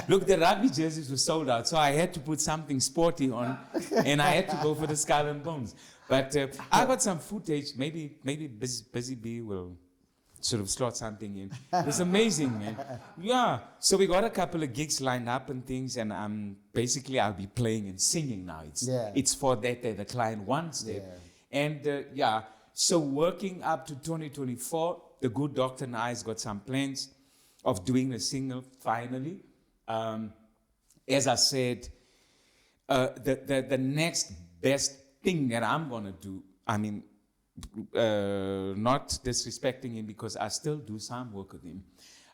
Look, the rugby jerseys were sold out, so I had to put something sporty on, and I had to go for the Skull and Bones. But I got some footage. Maybe Busy Bee will sort of slot something in. It's amazing, man. Yeah. So we got a couple of gigs lined up and things, and I'll be playing and singing now. It's for that the client wants it. Yeah. And so working up to 2024, the good doctor and I's got some plans of doing a single finally. As I said, the next best thing that I'm going to do, I mean, not disrespecting him because I still do some work with him.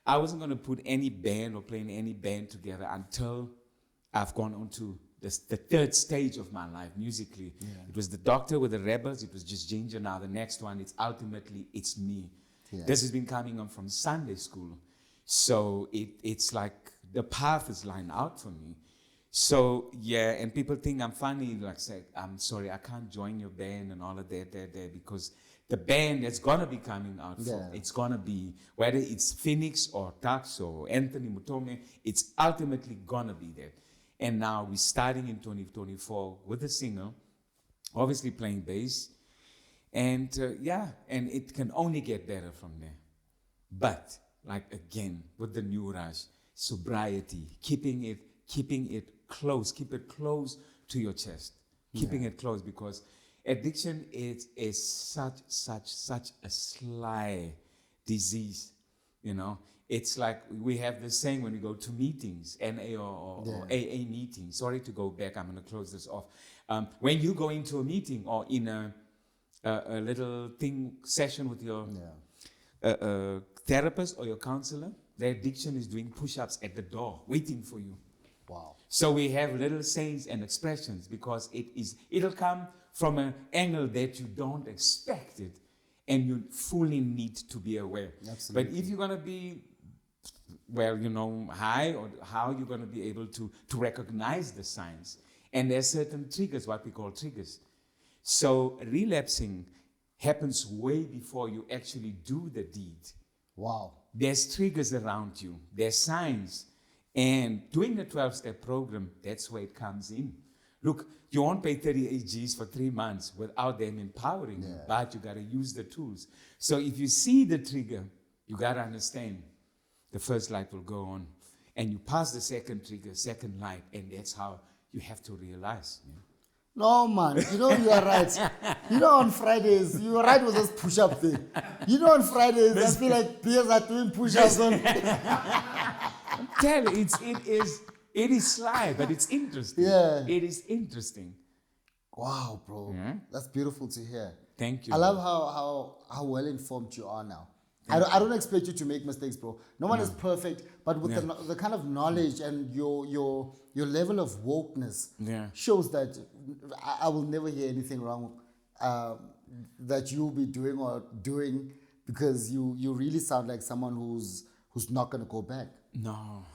I wasn't going to put any band or play in any band together until I've gone on to the third stage of my life musically. Yeah. It was the Doctor with the Rebels. It was just Ginger. Now the next one, it's me. Yeah. This has been coming on from Sunday school. So it's like the path is lined out for me. So, yeah, and people think I'm funny, like say, I'm sorry, I can't join your band and all of that, because the band that's going to be coming out, it's going to be, whether it's Phoenix or TUXX or Anthony MOTHOMME, it's ultimately going to be there. And now we're starting in 2024 with a singer, obviously playing bass, and and it can only get better from there. But, like again, with the new rush, sobriety, keeping it close, keep it close to your chest, keeping it close, because addiction is such a sly disease, you know. It's like we have this saying when we go to meetings, NA or AA meetings. Sorry to go back, I'm going to close this off. When you go into a meeting or in a little session with your therapist or your counselor, the addiction is doing push-ups at the door, waiting for you. Wow. So we have little sayings and expressions because it'll come from an angle that you don't expect it, and you fully need to be aware. Absolutely. But if you're going to be, well, you know, high, or how you're going to be able to recognize the signs. And there's certain triggers, what we call triggers. So relapsing happens way before you actually do the deed. Wow. There's triggers around you. There's signs. And doing the 12-step program, that's where it comes in. Look, you won't pay 38 Gs for 3 months without them empowering you, but you got to use the tools. So if you see the trigger, you got to understand the first light will go on. And you pass the second trigger, second light, and that's how you have to realize. Yeah. No, man, you know, you are right. You know, on Fridays, you are right with this push-up thing. You know, on Fridays, I feel like peers are doing push-ups on. Tell it is sly, but it's interesting. Yeah. It is interesting. Wow, bro. Yeah? That's beautiful to hear. Thank you. I love how well informed you are now. I don't expect you to make mistakes, bro. No one is perfect, but with the kind of knowledge and your level of wokeness shows that I will never hear anything wrong that you'll be doing because you really sound like someone who's not going to go back. No,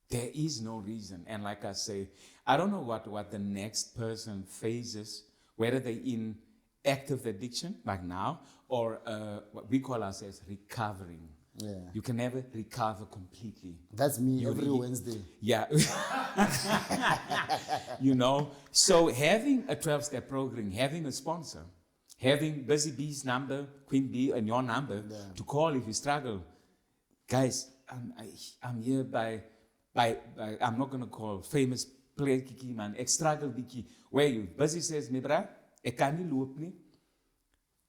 there is no reason. And like I say, I don't know what the next person faces, whether they're in active addiction, like now, or what we call ourselves recovering. Yeah. You can never recover completely. That's me every Wednesday. Yeah. You know, so having a 12-step program, having a sponsor, having Busy Bee's number, Queen Bee, and your number to call if you struggle. Guys, I'm here by I'm not going to call famous play kiki man, ek struggle biki. Where you? Busy says, me bra, ek kan nie loop nie.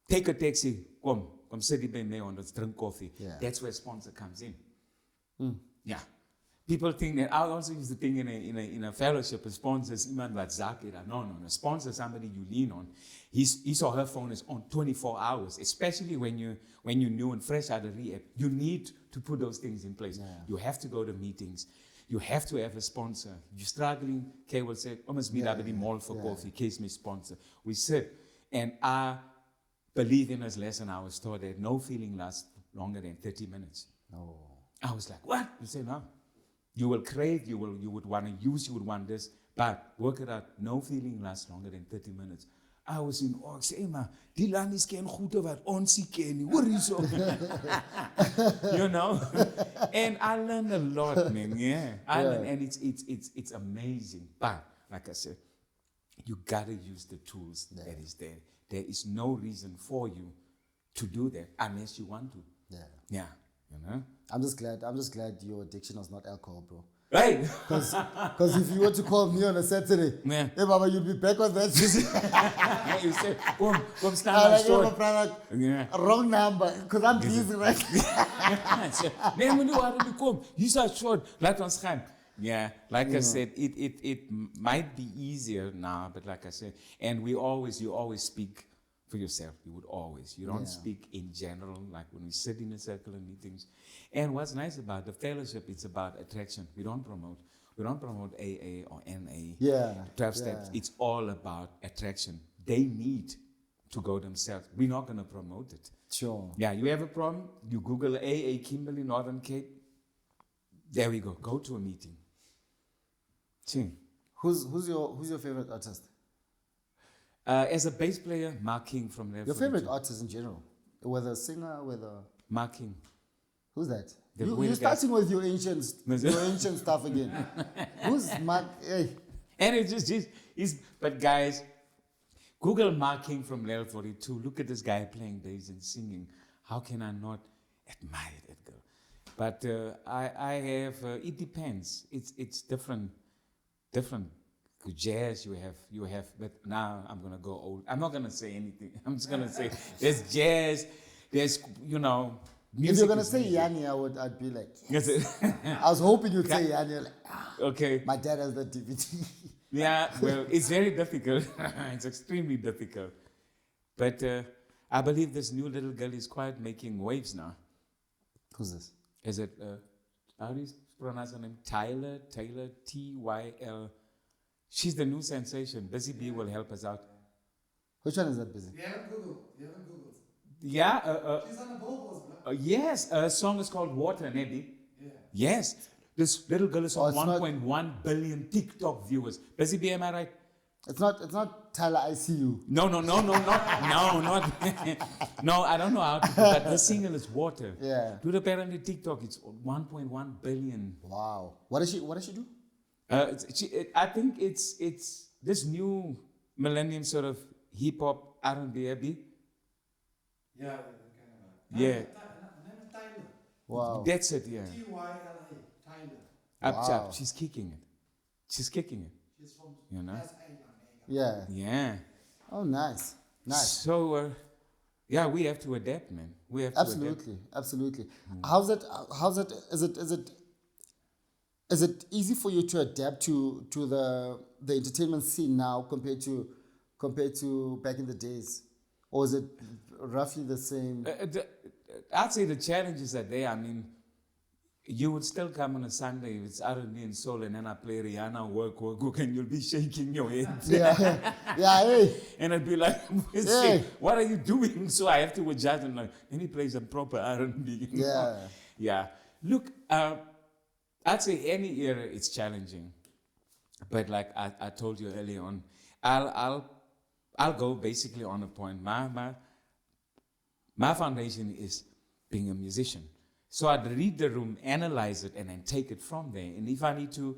Take a taxi, come sit by me on, let's drink coffee. Yeah. That's where sponsor comes in. Yeah. People think that I also use the thing in a fellowship, a sponsor is iemand wat zaak het. No. A sponsor is somebody you lean on. His or her phone is on 24 hours, especially when you're new and fresh out of rehab. You need to put those things in place. Yeah. You have to go to meetings. You have to have a sponsor. You're struggling, Kay will say, almost meet up at the mall for coffee, Kay's my sponsor. We sit, and I believe in this lesson I was taught that no feeling lasts longer than 30 minutes. Oh. I was like, what? You say, no. You will crave, you would want to use, you would want this, but work it out, no feeling lasts longer than 30 minutes. I was in awe. I say, man, die land is geen goede wat ons nie ken nie. Hoor hierso. You know? And I learned a lot, man. Yeah. I learned, and it's amazing. But like I said, you gotta use the tools that is there. There is no reason for you to do that unless you want to. Yeah. Yeah. You know? I'm just glad your addiction was not alcohol, bro. Right. Because if you were to call me on a Saturday, hey Baba, you'd be back on that. You say, come stand on short. Wrong number, because I'm busy, right? Nee, maar nu hadden we kom. Je staat short, laat ons gaan. Yeah, like I said, it might be easier now, but like I said, and you always speak for yourself. You don't speak in general, like when we sit in a circle and meetings. And what's nice about the fellowship, it's about attraction. We don't promote AA or NA, Yeah, 12 steps. yeah. It's all about attraction. They need to go themselves. We're not going to promote it. Sure. Yeah, you have a problem, you Google AA Kimberley Northern Cape. There we go. Go to a meeting. See. Who's your favorite artist? As a bass player, Mark King from there. Your favorite artist in general, whether singer, whether Mark King. who's that? The You're weird starting with your ancient stuff again. Who's Mark? Hey. And it's just but guys, Google Mark King from Level 42. Look at this guy playing bass and singing. How can I not admire that girl? But I have. It depends. It's different. Jazz you have. But now I'm gonna go old. I'm not gonna say anything. I'm just gonna say there's jazz. There's music. If you're gonna is say music. Yanni, I'd be like, Yes. I was hoping you'd say Yanni. Like, Okay. my dad has the DVD. Yeah, well, it's very difficult. It's extremely difficult. But I believe this new little girl is quite making waves now. Who's this? Is it, how do you pronounce her name? Taylor, Tyl. She's the new sensation. Busy Bee will help us out. Which one is that busy? You haven't Googled. Yeah, She's on the billboards, bro. yes, a song is called Water, Neddy. Yeah. Yes, this little girl is on it's not- 1.1 billion TikTok viewers. Busy Bee, am I right? It's not Tyler ICU. No, not. No, I don't know how to do that. The single is Water. Yeah. Dude, apparently TikTok, it's 1.1 billion. Wow. What does she do? I think it's this new millennium sort of hip hop R&B. Yeah, kind of. Yeah. Name is Tyler. Wow. That's it, yeah. Tyla. Tyler. Up Wow. top, she's kicking it. She's kicking it, She's from you know? Yeah. Yeah. Oh, nice. Nice. So, yeah, we have to adapt, man. We have to adapt. Absolutely. How's it? Is it easy for you to adapt to the entertainment scene now compared to back in the days, or is it roughly the same? I'd say the challenges are there. I mean, you would still come on a Sunday, it's R&B and soul, and then I play Rihanna, work, and you'll be shaking your head. Yeah, yeah, hey. And I'd be like, Hey. what are you doing? So I have to adjust and like, let me play some proper R&B. you know? Yeah. Yeah. Look, I'd say any era it's challenging. But like I told you earlier on, I'll go basically on a point. My foundation is being a musician. So I'd read the room, analyze it, and then take it from there. And if I need to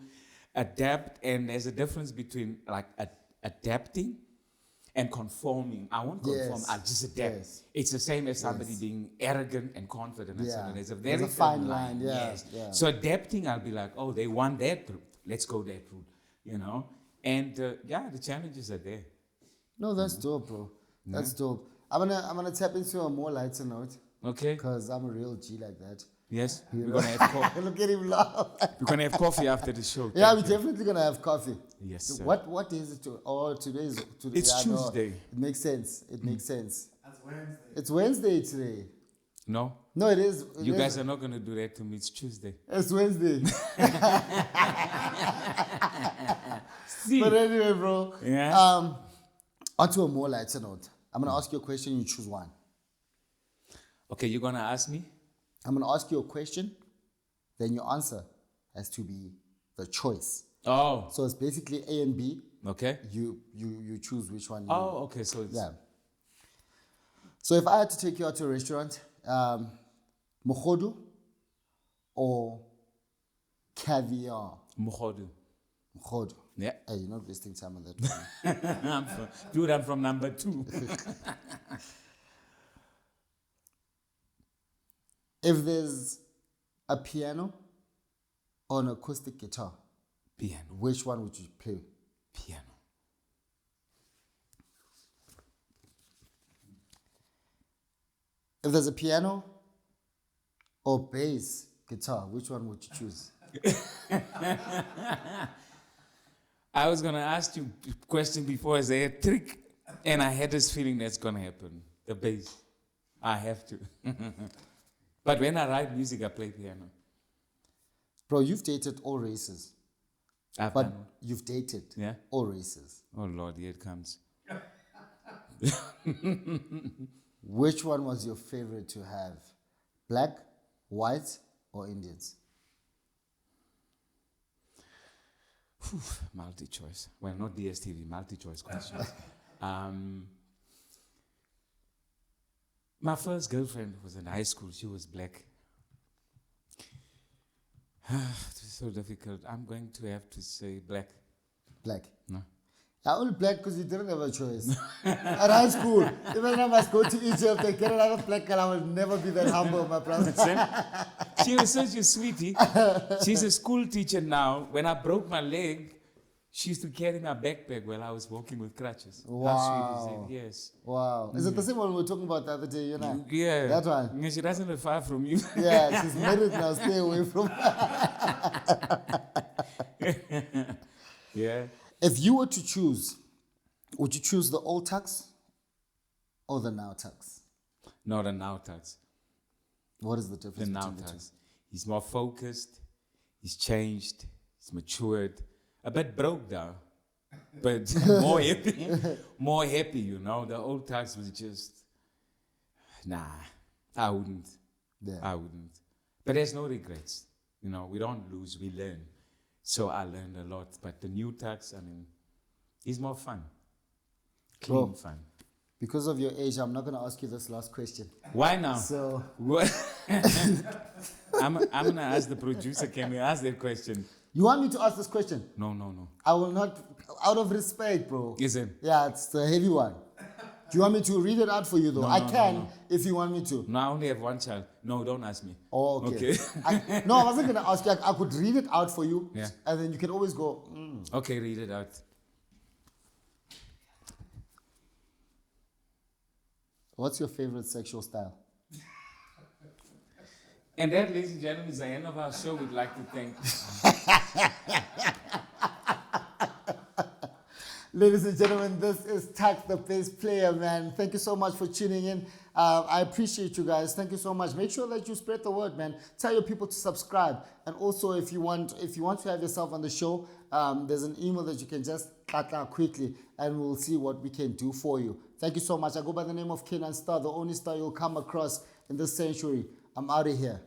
adapt, and there's a difference between like adapting and conforming. I won't conform, Yes. I'll just adapt. Yes. It's the same as somebody Yes. being arrogant and confident. And so Yeah. on. There's a There's very a fine thin line, yeah, Yes. yeah. So adapting, I'll be like, oh, they want that route. Let's go that route, you know? And yeah, the challenges are there. No, that's dope, bro. That's dope. I'm gonna tap into a more lighter note Okay? because I'm a real G like that. Yes? We're going to have coffee. Look at him laugh. We're going to have coffee after the show. Yeah, Thank we're you. definitely gonna have coffee. Yes, sir. What day is it? Today is today. It's no, Tuesday. it makes sense. It makes sense. That's Wednesday. It's Wednesday today. No? No, it is. You guys are not going to do that to me. It's Tuesday. It's Wednesday. See? But anyway, bro. Yeah. Onto a more lighter note. I'm gonna ask you a question. You choose one. Okay, you're going to ask me? I'm gonna ask you a question. Then your answer has to be the choice. Oh, So it's basically A and B. okay. You choose which one. Oh, okay. So it's Yeah. So if I had to take you out to a restaurant, mochodu or caviar? Mukhodu. Mochodu. Yeah. Hey, you're not wasting time on that one. Dude, I'm from number 2. If there's a piano or an acoustic guitar, Piano. which one would you play? Piano. If there's a piano or bass guitar, which one would you choose? I was gonna ask you a question before. Is there a trick? And I had this feeling that's gonna happen. The bass. I have to. But when I write music, I play piano. Bro, you've dated all races. I've But done- you've dated Yeah. all races. Oh Lord, here it comes. Which one was your favorite to have? Black, white, or Indians? Multi-choice. Well, not DSTV, multi-choice question. My first girlfriend was in high school. She was black. It was so difficult. I'm going to have to say black. Black. No. I only black because you didn't have a choice. At high school, even I must go to Egypt and get another black girl, I will never be that humble, my brother. She was such a sweetie. She's a school teacher now. When I broke my leg, she used to carry my backpack while I was walking with crutches. How Wow. sweet is it? Yes. Wow. Is it the same one we were talking about the other day, you know? Yeah. That one. Yeah, she doesn't live far from you. Yeah, she's married now, stay away from Yeah. If you were to choose, would you choose the old TUXX or the now TUXX? No, the now TUXX. What is the The difference now between the two? TUXX. He's more focused. He's changed. He's matured. A bit broke though, but more happy. More happy, you know. The old TUXX was just, nah, I wouldn't. Yeah. I wouldn't. But there's no regrets. You know, we don't lose, we learn. So I learned a lot. But the new TUXX, I mean, is more fun. Clean Bro. fun. Because of your age, I'm not going to ask you this last question. Why now? So, What? I'm going to ask the producer, can we ask that question? you want me to ask this question? No, no, no. I will not, out of respect, bro. Is it? Yeah, it's the heavy one. Do you want me to read it out for you, though? No, I no, can, no. if you want me to. No, I only have one child. No, don't ask me. Oh, okay. Okay. No, I wasn't going to ask you. I could read it out for you. Yeah. And then you can always go, Okay, read it out. what's your favorite sexual style? And that, ladies and gentlemen, is the end of our show. We'd like to thank. Ladies and gentlemen, this is TUXX, the bass player, man. Thank you so much for tuning in. I appreciate you guys. Thank you so much. Make sure that you spread the word, man. Tell your people to subscribe. And also, if you want to have yourself on the show, there's an email that you can just cut out quickly, and we'll see what we can do for you. Thank you so much. I go by the name of Kin and Star, the only star you'll come across in this century. I'm out of here.